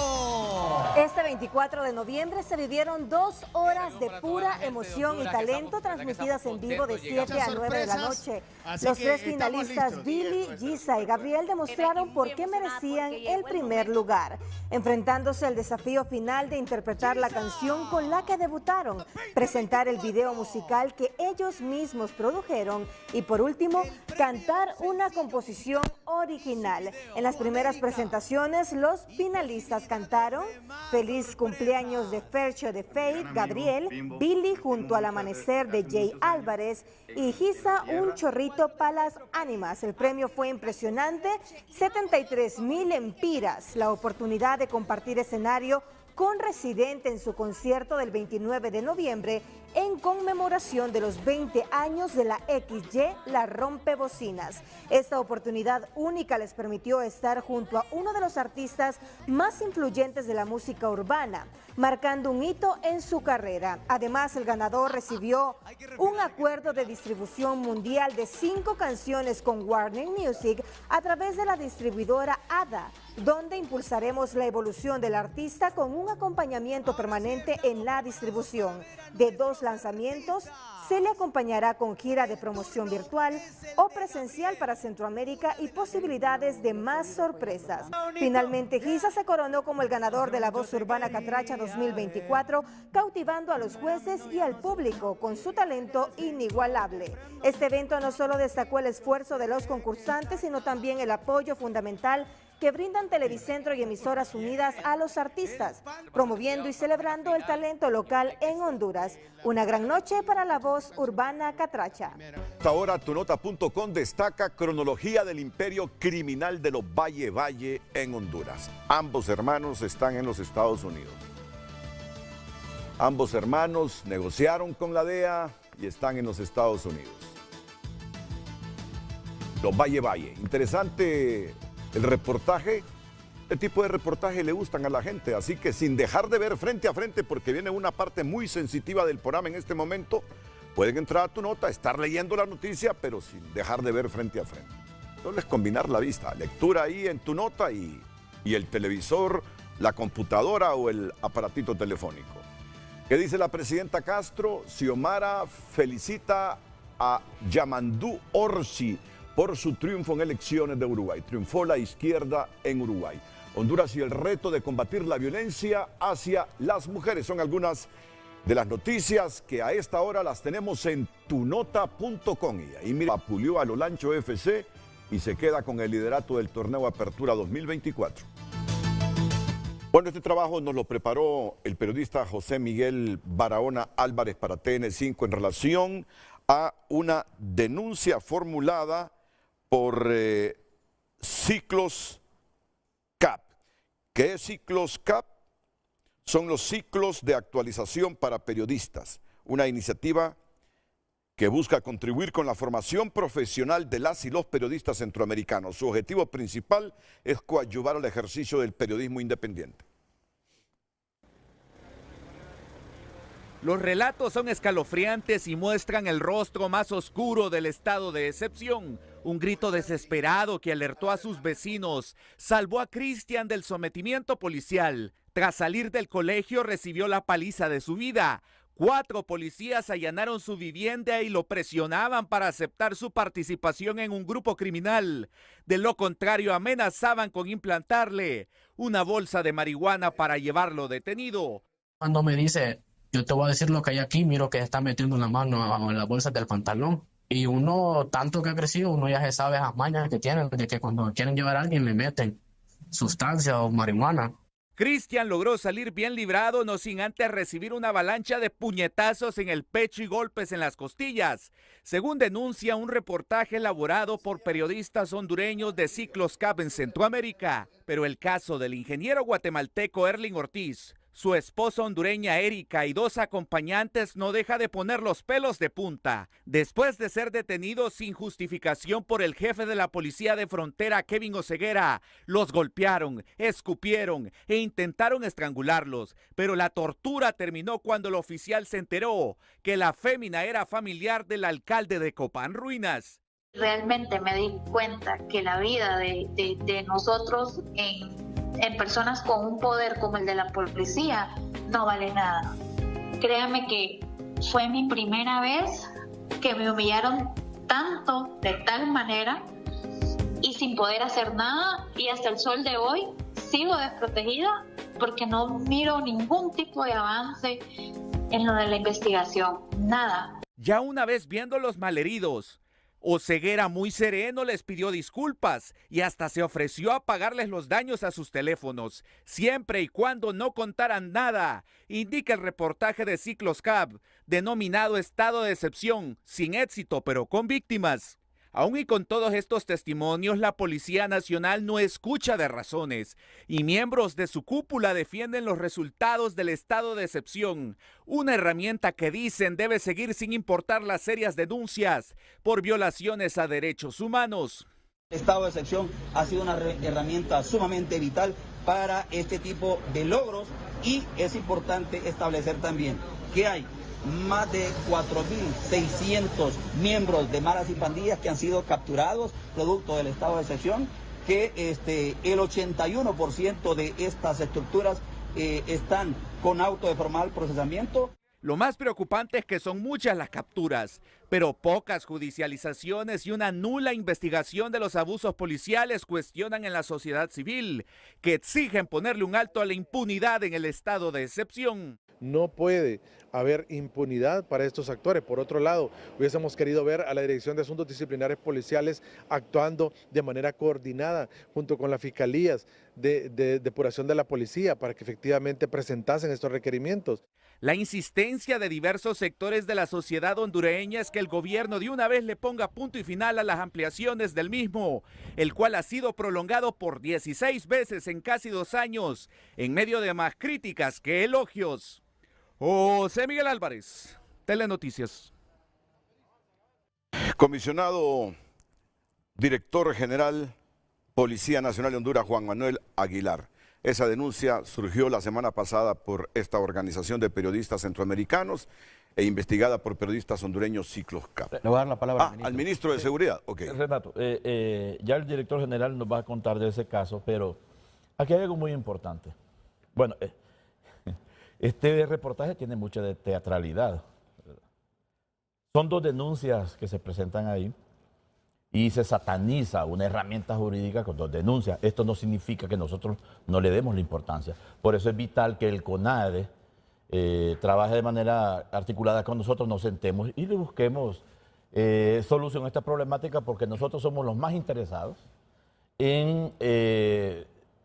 Este 24 de noviembre se vivieron 2 horas de pura emoción y talento transmitidas en vivo de 7 a 9 de la noche. Los 3 finalistas, Billy, Giza y Gabriel, demostraron por qué merecían el primer lugar, enfrentándose al desafío final de interpretar la canción con la que debutaron, presentar el video musical que ellos mismos produjeron y, por último, cantar una composición original. En las primeras presentaciones, los finalistas cantaron Feliz cumpleaños de Fercho de Faith, Gabriel, Billy junto al amanecer de Jay Álvarez y Giza un chorrito para las ánimas. El premio fue impresionante, 73,000 empiras, la oportunidad de compartir escenario con Residente en su concierto del 29 de noviembre en conmemoración de los 20 años de la XY, la rompe bocinas. Esta oportunidad única les permitió estar junto a uno de los artistas más influyentes de la música urbana, marcando un hito en su carrera. Además, el ganador recibió un acuerdo de distribución mundial de 5 canciones con Warner Music a través de la distribuidora ADA, donde impulsaremos la evolución del artista con un acompañamiento permanente en la distribución. De 2 lanzamientos, se le acompañará con gira de promoción virtual o presencial para Centroamérica y posibilidades de más sorpresas. Finalmente, Giza se coronó como el ganador de La Voz Urbana Catracha 2024, cautivando a los jueces y al público con su talento inigualable. Este evento no solo destacó el esfuerzo de los concursantes, sino también el apoyo fundamental que brindan Televicentro y Emisoras Unidas a los artistas, promoviendo y celebrando el talento local en Honduras. Una gran noche para La Voz Urbana Catracha. Hasta ahora, tunota.com destaca cronología del imperio criminal de los Valle en Honduras. Ambos hermanos están en los Estados Unidos. Ambos hermanos negociaron con la DEA y están en los Estados Unidos. Los Valle. Interesante el reportaje. Este tipo de reportaje le gustan a la gente, así que sin dejar de ver frente a frente, porque viene una parte muy sensitiva del programa en este momento, pueden entrar a Tu Nota, estar leyendo la noticia, pero sin dejar de ver frente a frente. Entonces, combinar la vista, lectura ahí en Tu Nota y el televisor, la computadora o el aparatito telefónico. ¿Qué dice la presidenta Castro? Xiomara felicita a Yamandú Orsi por su triunfo en elecciones de Uruguay. Triunfó la izquierda en Uruguay. Honduras y el reto de combatir la violencia hacia las mujeres son algunas de las noticias que a esta hora las tenemos en tunota.com. Y mira, vapuleó a Lolancho FC y se queda con el liderato del torneo Apertura 2024. Bueno, este trabajo nos lo preparó el periodista José Miguel Barahona Álvarez para TN5 en relación a una denuncia formulada por Ciclos CAP. ¿Qué es Ciclos CAP? Son los ciclos de actualización para periodistas, una iniciativa que busca contribuir con la formación profesional de las y los periodistas centroamericanos. Su objetivo principal es coadyuvar al ejercicio del periodismo independiente. Los relatos son escalofriantes y muestran el rostro más oscuro del estado de excepción. Un grito desesperado que alertó a sus vecinos salvó a Cristian del sometimiento policial. Tras salir del colegio recibió la paliza de su vida. 4 policías allanaron su vivienda y lo presionaban para aceptar su participación en un grupo criminal. De lo contrario, amenazaban con implantarle una bolsa de marihuana para llevarlo detenido. Cuando me dice, yo te voy a decir lo que hay aquí, miro que está metiendo la mano en las bolsas del pantalón. Y uno, tanto que ha crecido, uno ya se sabe las mañas que tienen, de que cuando quieren llevar a alguien le meten sustancia o marihuana. Cristian logró salir bien librado, no sin antes recibir una avalancha de puñetazos en el pecho y golpes en las costillas, según denuncia un reportaje elaborado por periodistas hondureños de Ciclos CAP en Centroamérica. Pero el caso del ingeniero guatemalteco Erling Ortiz, su esposa hondureña Erika y 2 acompañantes no deja de poner los pelos de punta. Después de ser detenidos sin justificación por el jefe de la policía de frontera, Kevin Oseguera, los golpearon, escupieron e intentaron estrangularlos. Pero la tortura terminó cuando el oficial se enteró que la fémina era familiar del alcalde de Copán Ruinas. Realmente me di cuenta que la vida de nosotros en personas con un poder como el de la policía no vale nada. Créame que fue mi primera vez que me humillaron tanto, de tal manera, y sin poder hacer nada, y hasta el sol de hoy sigo desprotegida porque no miro ningún tipo de avance en lo de la investigación, nada. Ya una vez viendo los malheridos, Oseguera, muy sereno, les pidió disculpas y hasta se ofreció a pagarles los daños a sus teléfonos, siempre y cuando no contaran nada, indica el reportaje de Ciclos CAP, denominado Estado de Excepción, sin éxito pero con víctimas. Aún y con todos estos testimonios, la Policía Nacional no escucha de razones y miembros de su cúpula defienden los resultados del estado de excepción, una herramienta que dicen debe seguir sin importar las serias denuncias por violaciones a derechos humanos. El estado de excepción ha sido una herramienta sumamente vital para este tipo de logros y es importante establecer también que hay más de 4.600 miembros de maras y pandillas que han sido capturados producto del estado de excepción, que el 81% de estas estructuras están con auto de formal procesamiento. Lo más preocupante es que son muchas las capturas, pero pocas judicializaciones y una nula investigación de los abusos policiales cuestionan en la sociedad civil, que exigen ponerle un alto a la impunidad en el estado de excepción. No puede haber impunidad para estos actores. Por otro lado, hubiésemos querido ver a la Dirección de Asuntos Disciplinares Policiales actuando de manera coordinada junto con las fiscalías de depuración de la policía para que efectivamente presentasen estos requerimientos. La insistencia de diversos sectores de la sociedad hondureña es que el gobierno de una vez le ponga punto y final a las ampliaciones del mismo, el cual ha sido prolongado por 16 veces en casi 2 años, en medio de más críticas que elogios. José Miguel Álvarez, Telenoticias. Comisionado Director General Policía Nacional de Honduras, Juan Manuel Aguilar. Esa denuncia surgió la semana pasada por esta organización de periodistas centroamericanos e investigada por periodistas hondureños Ciclos CAP. Le voy a dar la palabra al ministro de Seguridad. Okay. Renato, ya el director general nos va a contar de ese caso, pero aquí hay algo muy importante. Bueno, este reportaje tiene mucha de teatralidad. Son 2 denuncias que se presentan ahí. y se sataniza una herramienta jurídica con dos denuncias. Esto no significa que nosotros no le demos la importancia. Por eso es vital que el CONADE trabaje de manera articulada con nosotros, nos sentemos y le busquemos solución a esta problemática, porque nosotros somos los más interesados en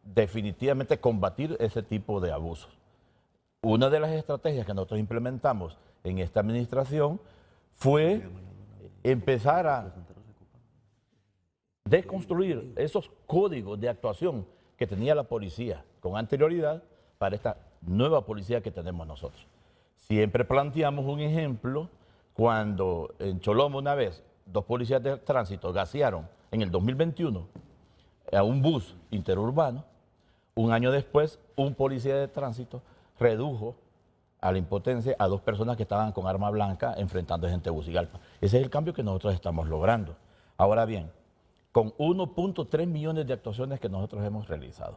definitivamente combatir ese tipo de abusos. Una de las estrategias que nosotros implementamos en esta administración fue empezar a deconstruir esos códigos de actuación que tenía la policía con anterioridad para esta nueva policía que tenemos nosotros. Siempre planteamos un ejemplo cuando en Choloma una vez 2 policías de tránsito gasearon en el 2021 a un bus interurbano. Un año después, un policía de tránsito redujo a la impotencia a 2 personas que estaban con arma blanca enfrentando a gente de Tegucigalpa. Ese es el cambio que nosotros estamos logrando. Ahora bien, con 1.3 millones de actuaciones que nosotros hemos realizado,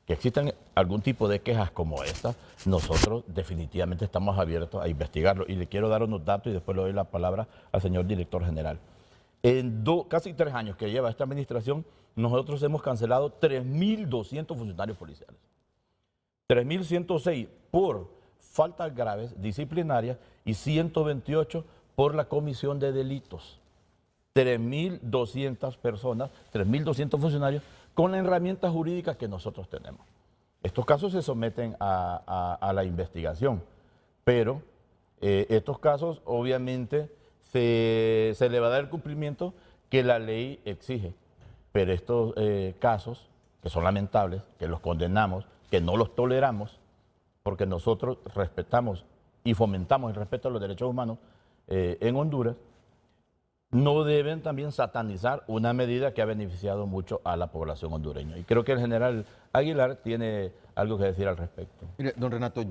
que existan algún tipo de quejas como esta, nosotros definitivamente estamos abiertos a investigarlo. Y le quiero dar unos datos y después le doy la palabra al señor director general. En casi 3 años que lleva esta administración, nosotros hemos cancelado 3.200 funcionarios policiales. 3.106 por faltas graves, disciplinarias, y 128 por la comisión de delitos. 3.200 personas, 3.200 funcionarios con la herramienta jurídica que nosotros tenemos. Estos casos se someten a la investigación, pero estos casos obviamente se le va a dar el cumplimiento que la ley exige. Pero estos casos, que son lamentables, que los condenamos, que no los toleramos, porque nosotros respetamos y fomentamos el respeto a los derechos humanos en Honduras, no deben también satanizar una medida que ha beneficiado mucho a la población hondureña. Y creo que el general Aguilar tiene algo que decir al respecto. Mire, don Renato,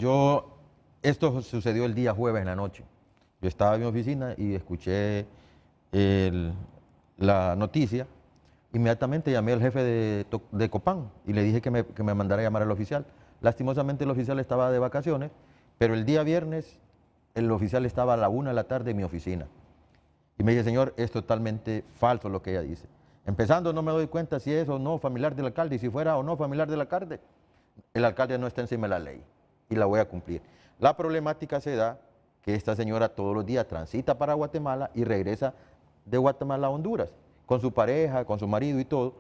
esto sucedió el día jueves en la noche. Yo estaba en mi oficina y escuché la noticia. Inmediatamente llamé al jefe de Copán y le dije que me mandara a llamar al oficial. Lastimosamente el oficial estaba de vacaciones, pero el día viernes el oficial estaba a la 1 de la tarde en mi oficina. Y me dice, señor, es totalmente falso lo que ella dice. Empezando, no me doy cuenta si es o no familiar del alcalde, y si fuera o no familiar del alcalde, el alcalde no está encima de la ley y la voy a cumplir. La problemática se da que esta señora todos los días transita para Guatemala y regresa de Guatemala a Honduras, con su pareja, con su marido y todo,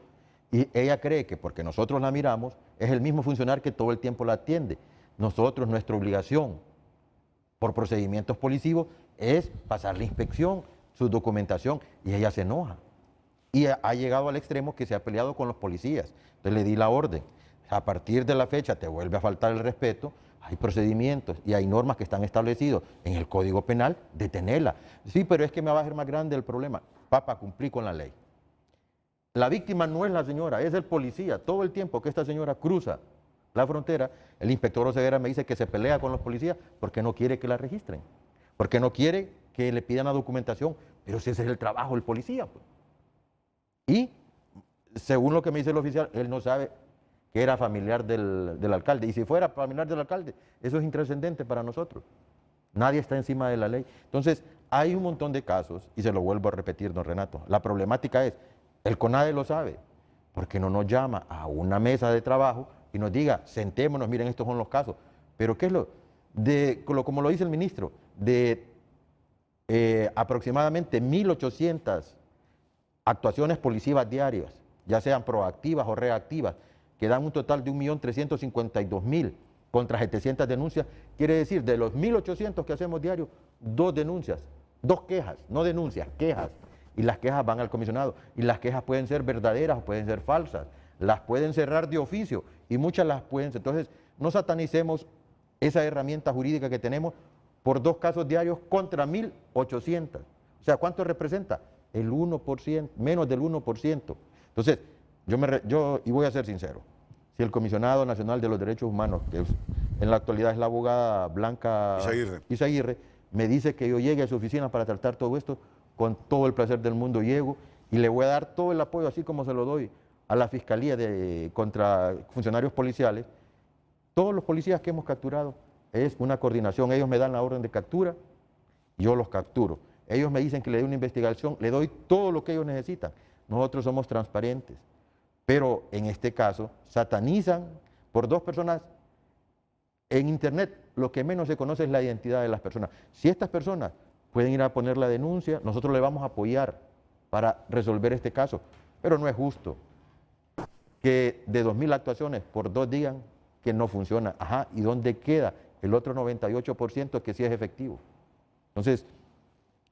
y ella cree que porque nosotros la miramos, es el mismo funcionario que todo el tiempo la atiende. Nosotros, nuestra obligación por procedimientos policivos es pasar la inspección, su documentación, y ella se enoja. Y ha llegado al extremo que se ha peleado con los policías. Entonces le di la orden. A partir de la fecha te vuelve a faltar el respeto, hay procedimientos y hay normas que están establecidos en el Código Penal, detenerla. Sí, pero es que me va a hacer más grande el problema. Papá, cumplí con la ley. La víctima no es la señora, es el policía. Todo el tiempo que esta señora cruza la frontera, el inspector Oseguera me dice que se pelea con los policías porque no quiere que la registren, porque no quiere que le pidan la documentación, pero si ese es el trabajo del policía. Pues. Y según lo que me dice el oficial, él no sabe que era familiar del alcalde. Y si fuera familiar del alcalde, eso es intrascendente para nosotros. Nadie está encima de la ley. Entonces, hay un montón de casos, y se lo vuelvo a repetir, don Renato. La problemática es, el CONADE lo sabe, porque no nos llama a una mesa de trabajo y nos diga, sentémonos, miren, estos son los casos. Pero ¿qué es como lo dice el ministro, de aproximadamente 1.800 actuaciones policivas diarias, ya sean proactivas o reactivas, que dan un total de 1.352.000 contra 700 denuncias, quiere decir, de los 1.800 que hacemos diarios, 2 denuncias, 2 quejas, no denuncias, quejas, y las quejas van al comisionado, y las quejas pueden ser verdaderas o pueden ser falsas, las pueden cerrar de oficio, y muchas las pueden ser. Entonces, no satanicemos esa herramienta jurídica que tenemos por 2 casos diarios contra 1.800. O sea, ¿cuánto representa? El 1%, menos del 1%. Entonces, y voy a ser sincero, si el Comisionado Nacional de los Derechos Humanos, que en la actualidad es la abogada Blanca Izaguirre, me dice que yo llegue a su oficina para tratar todo esto, con todo el placer del mundo llego y le voy a dar todo el apoyo, así como se lo doy a la Fiscalía contra funcionarios policiales. Todos los policías que hemos capturado es una coordinación, ellos me dan la orden de captura, yo los capturo. Ellos me dicen que le dé una investigación, le doy todo lo que ellos necesitan. nosotros somos transparentes. Pero en este caso, satanizan por 2 personas. En Internet lo que menos se conoce es la identidad de las personas. Si estas personas pueden ir a poner la denuncia, nosotros le vamos a apoyar para resolver este caso. Pero no es justo que de 2.000 actuaciones por 2 digan que no funciona. Ajá, ¿y dónde queda el otro 98% que sí es efectivo? Entonces,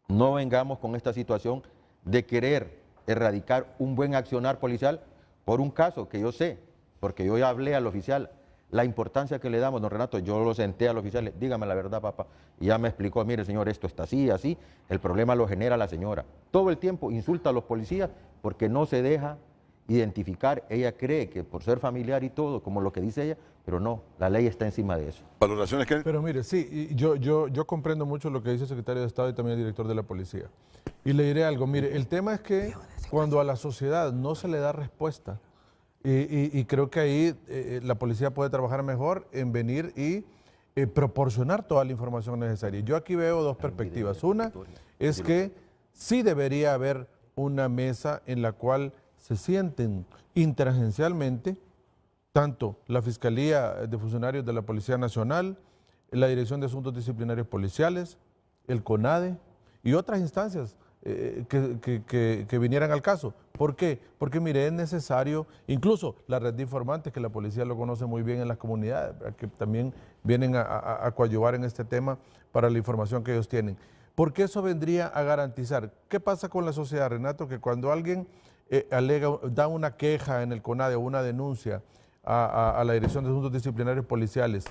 no vengamos con esta situación de querer erradicar un buen accionar policial por un caso que yo sé, porque yo ya hablé al oficial, la importancia que le damos, don Renato, yo lo senté al oficial, dígame la verdad, papá, y ya me explicó, mire señor, esto está así, así, el problema lo genera la señora. Todo el tiempo insulta a los policías porque no se deja identificar, ella cree que por ser familiar y todo, como lo que dice ella, pero no, la ley está encima de eso. ¿Valoraciones que? Pero mire, sí, yo comprendo mucho lo que dice el secretario de Estado y también el director de la policía. Y le diré algo, mire, el tema es que cuando a la sociedad no se le da respuesta, y creo que ahí la policía puede trabajar mejor en venir y proporcionar toda la información necesaria. Yo aquí veo 2 perspectivas. Una es que sí debería haber una mesa en la cual se sienten interagencialmente tanto la Fiscalía de Funcionarios de la Policía Nacional, la Dirección de Asuntos Disciplinarios Policiales, el CONADE y otras instancias que vinieran al caso. ¿Por qué? Porque mire, es necesario, incluso la red de informantes, que la policía lo conoce muy bien en las comunidades, ¿verdad?, que también vienen a coadyuvar en este tema para la información que ellos tienen. Porque eso vendría a garantizar. ¿Qué pasa con la sociedad, Renato? Que cuando alguien da una queja en el CONADE o una denuncia a la Dirección de Asuntos Disciplinarios Policiales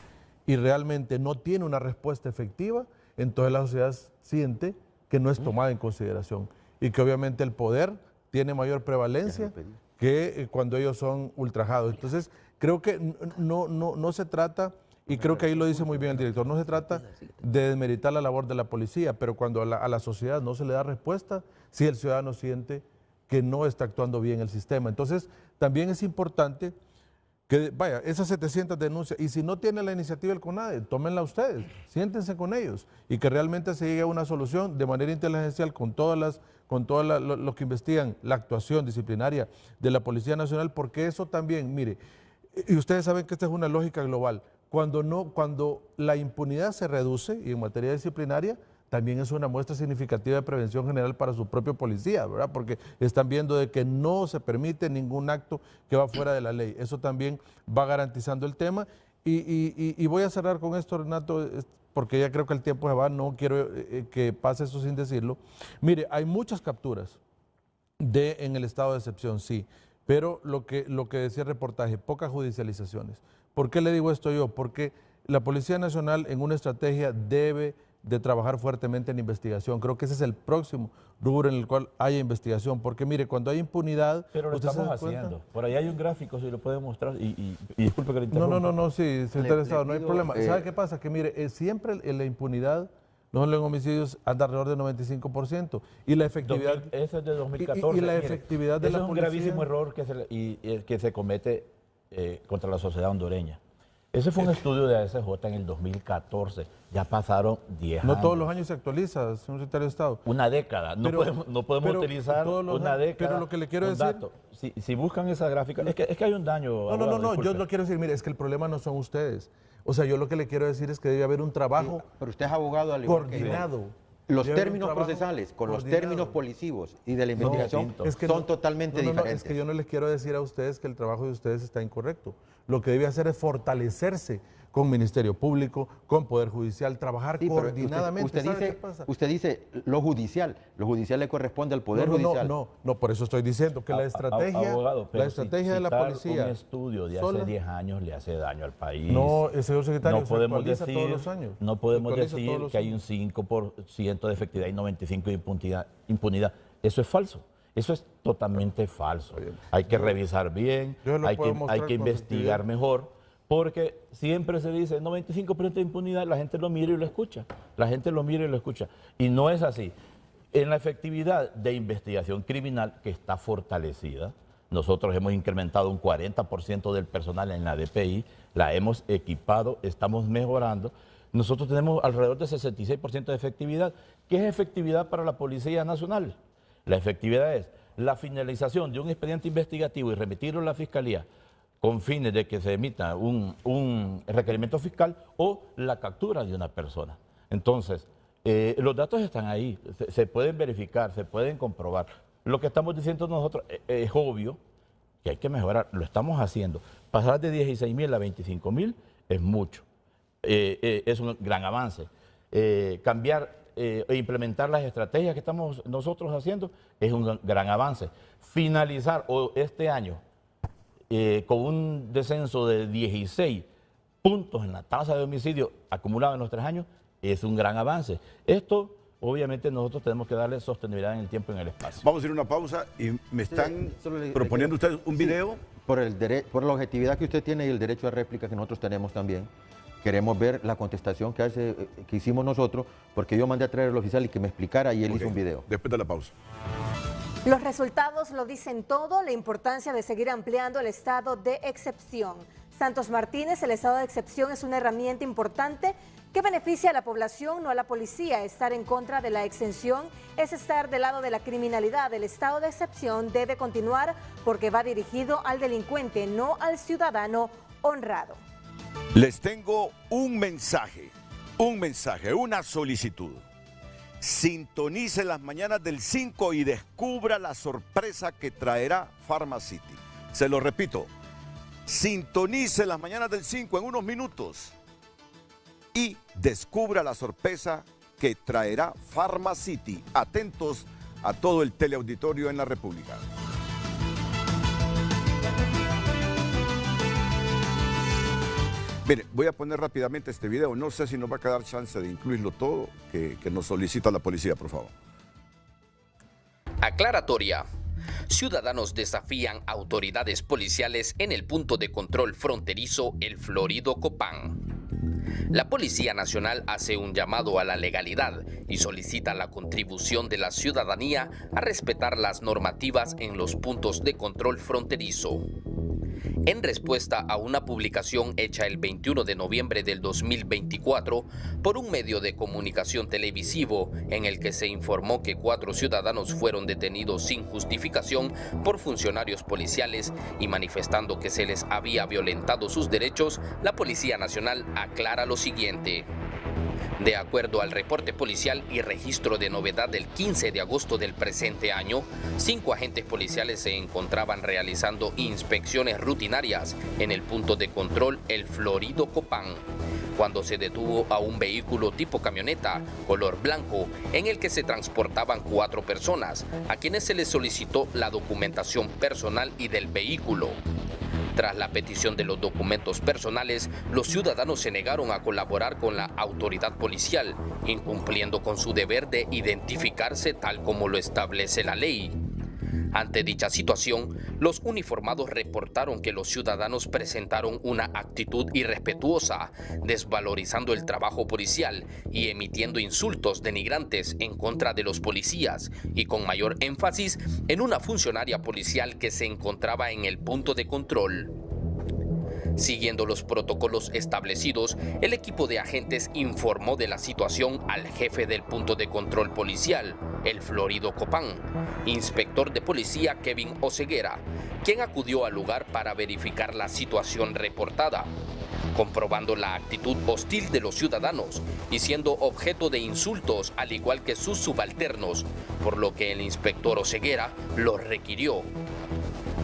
y realmente no tiene una respuesta efectiva, entonces la sociedad siente que no es tomada en consideración y que obviamente el poder tiene mayor prevalencia que cuando ellos son ultrajados. Entonces, creo que no se trata, y creo que ahí lo dice muy bien el director, no se trata de desmeritar la labor de la policía, pero cuando a la sociedad no se le da respuesta, sí el ciudadano siente que no está actuando bien el sistema. Entonces, también es importante que, vaya, esas 700 denuncias, y si no tiene la iniciativa del CONADE, tómenla ustedes, siéntense con ellos, y que realmente se llegue a una solución de manera inteligencial con todos los que investigan la actuación disciplinaria de la Policía Nacional, porque eso también, mire, y ustedes saben que esta es una lógica global, cuando la impunidad se reduce, y en materia disciplinaria, también es una muestra significativa de prevención general para su propio policía, ¿verdad? Porque están viendo de que no se permite ningún acto que va fuera de la ley. Eso también va garantizando el tema. Y voy a cerrar con esto, Renato, porque ya creo que el tiempo se va, no quiero que pase eso sin decirlo. Mire, hay muchas capturas en el estado de excepción, sí, pero lo que decía el reportaje, pocas judicializaciones. ¿Por qué le digo esto yo? Porque la Policía Nacional en una estrategia debe de trabajar fuertemente en investigación. Creo que ese es el próximo rubro en el cual haya investigación, porque mire, cuando hay impunidad... Pero lo estamos haciendo. Por ahí hay un gráfico, si lo puede mostrar, y disculpe que le interrumpa. No, sí, secretario de Estado, no hay problema. ¿Sabe qué pasa? Que mire, siempre la impunidad, no en homicidios, anda alrededor del 95%, y la efectividad... Eso es de 2014. Y la efectividad de la policía... Es un gravísimo error que se comete contra la sociedad hondureña. Ese fue un estudio de ASJ en el 2014. Ya pasaron 10 años. No todos los años se actualiza, señor secretario de Estado. Una década. No podemos utilizar una década. Pero lo que le quiero decir... Si buscan esa gráfica, es que hay un daño. No, yo lo quiero decir, mire, es que el problema no son ustedes. O sea, yo lo que le quiero decir es que debe haber un trabajo pero usted es abogado al coordinado. Los términos procesales con los términos policivos y de la investigación son totalmente diferentes. Es que yo no les quiero decir a ustedes que el trabajo de ustedes está incorrecto. Lo que debe hacer es fortalecerse con Ministerio Público, con Poder Judicial, trabajar coordinadamente. Usted dice lo judicial le corresponde al Poder Judicial. No, por eso estoy diciendo que la estrategia, abogado, de la policía... Un estudio de hace 10 años le hace daño al país. No, señor secretario, no podemos decir, todos los años. No podemos decir que hay un 5% de efectividad y 95% de impunidad. Eso es falso. Eso es totalmente falso. Hay que revisar bien, hay que investigar mejor, porque siempre se dice 95% de impunidad, la gente lo mira y lo escucha. Y no es así. En la efectividad de investigación criminal, que está fortalecida, nosotros hemos incrementado un 40% del personal en la DPI, la hemos equipado, estamos mejorando. Nosotros tenemos alrededor de 66% de efectividad. ¿Qué es efectividad para la Policía Nacional? La efectividad es la finalización de un expediente investigativo y remitirlo a la Fiscalía con fines de que se emita un requerimiento fiscal o la captura de una persona. Entonces, los datos están ahí, se pueden verificar, se pueden comprobar. Lo que estamos diciendo nosotros es obvio que hay que mejorar, lo estamos haciendo. Pasar de 16.000 a 25.000 es mucho, es un gran avance. Cambiar e implementar las estrategias que estamos nosotros haciendo es un gran avance. Finalizar este año con un descenso de 16 puntos en la tasa de homicidio acumulado en los 3 años es un gran avance. Esto, obviamente, nosotros tenemos que darle sostenibilidad en el tiempo y en el espacio. Vamos a ir a una pausa y me están proponiendo ustedes un video. Por la objetividad que usted tiene y el derecho a réplica que nosotros tenemos también. Queremos ver la contestación que hicimos nosotros, porque yo mandé a traer al oficial y que me explicara y él hizo un video. Después de la pausa. Los resultados lo dicen todo, la importancia de seguir ampliando el estado de excepción. Santos Martínez, el estado de excepción es una herramienta importante que beneficia a la población, no a la policía. Estar en contra de la exención es estar del lado de la criminalidad. El estado de excepción debe continuar porque va dirigido al delincuente, no al ciudadano honrado. Les tengo un mensaje, una solicitud. Sintonice las mañanas del 5 y descubra la sorpresa que traerá Pharmacity. Se lo repito, sintonice las mañanas del 5 en unos minutos y descubra la sorpresa que traerá Pharmacity. Atentos a todo el teleauditorio en la República. Mire, voy a poner rápidamente este video. No sé si nos va a quedar chance de incluirlo todo, que nos solicita la policía, por favor. Aclaratoria. Ciudadanos desafían autoridades policiales en el punto de control fronterizo El Florido Copán. La Policía Nacional hace un llamado a la legalidad y solicita la contribución de la ciudadanía a respetar las normativas en los puntos de control fronterizo. En respuesta a una publicación hecha el 21 de noviembre del 2024 por un medio de comunicación televisivo en el que se informó que 4 ciudadanos fueron detenidos sin justificación por funcionarios policiales y manifestando que se les había violentado sus derechos, la Policía Nacional aclara lo siguiente. De acuerdo al reporte policial y registro de novedad del 15 de agosto del presente año, 5 agentes policiales se encontraban realizando inspecciones rutinarias en el punto de control El Florido Copán, cuando se detuvo a un vehículo tipo camioneta color blanco en el que se transportaban 4 personas, a quienes se les solicitó la documentación personal y del vehículo. Tras la petición de los documentos personales, los ciudadanos se negaron a colaborar con la autoridad policial, incumpliendo con su deber de identificarse tal como lo establece la ley. Ante dicha situación, los uniformados reportaron que los ciudadanos presentaron una actitud irrespetuosa, desvalorizando el trabajo policial y emitiendo insultos denigrantes en contra de los policías, y con mayor énfasis en una funcionaria policial que se encontraba en el punto de control. Siguiendo los protocolos establecidos, el equipo de agentes informó de la situación al jefe del punto de control policial, El Florido Copán, inspector de policía Kevin Oseguera, quien acudió al lugar para verificar la situación reportada, comprobando la actitud hostil de los ciudadanos y siendo objeto de insultos al igual que sus subalternos, por lo que el inspector Oseguera los requirió.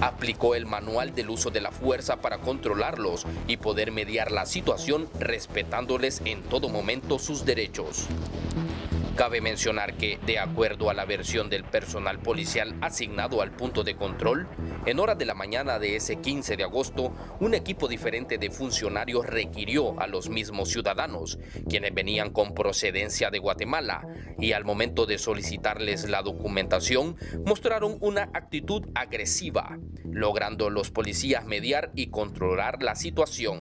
Aplicó el manual del uso de la fuerza para controlarlos y poder mediar la situación respetándoles en todo momento sus derechos. Cabe mencionar que, de acuerdo a la versión del personal policial asignado al punto de control, en horas de la mañana de ese 15 de agosto, un equipo diferente de funcionarios requirió a los mismos ciudadanos, quienes venían con procedencia de Guatemala, y al momento de solicitarles la documentación, mostraron una actitud agresiva, logrando los policías mediar y controlar la situación.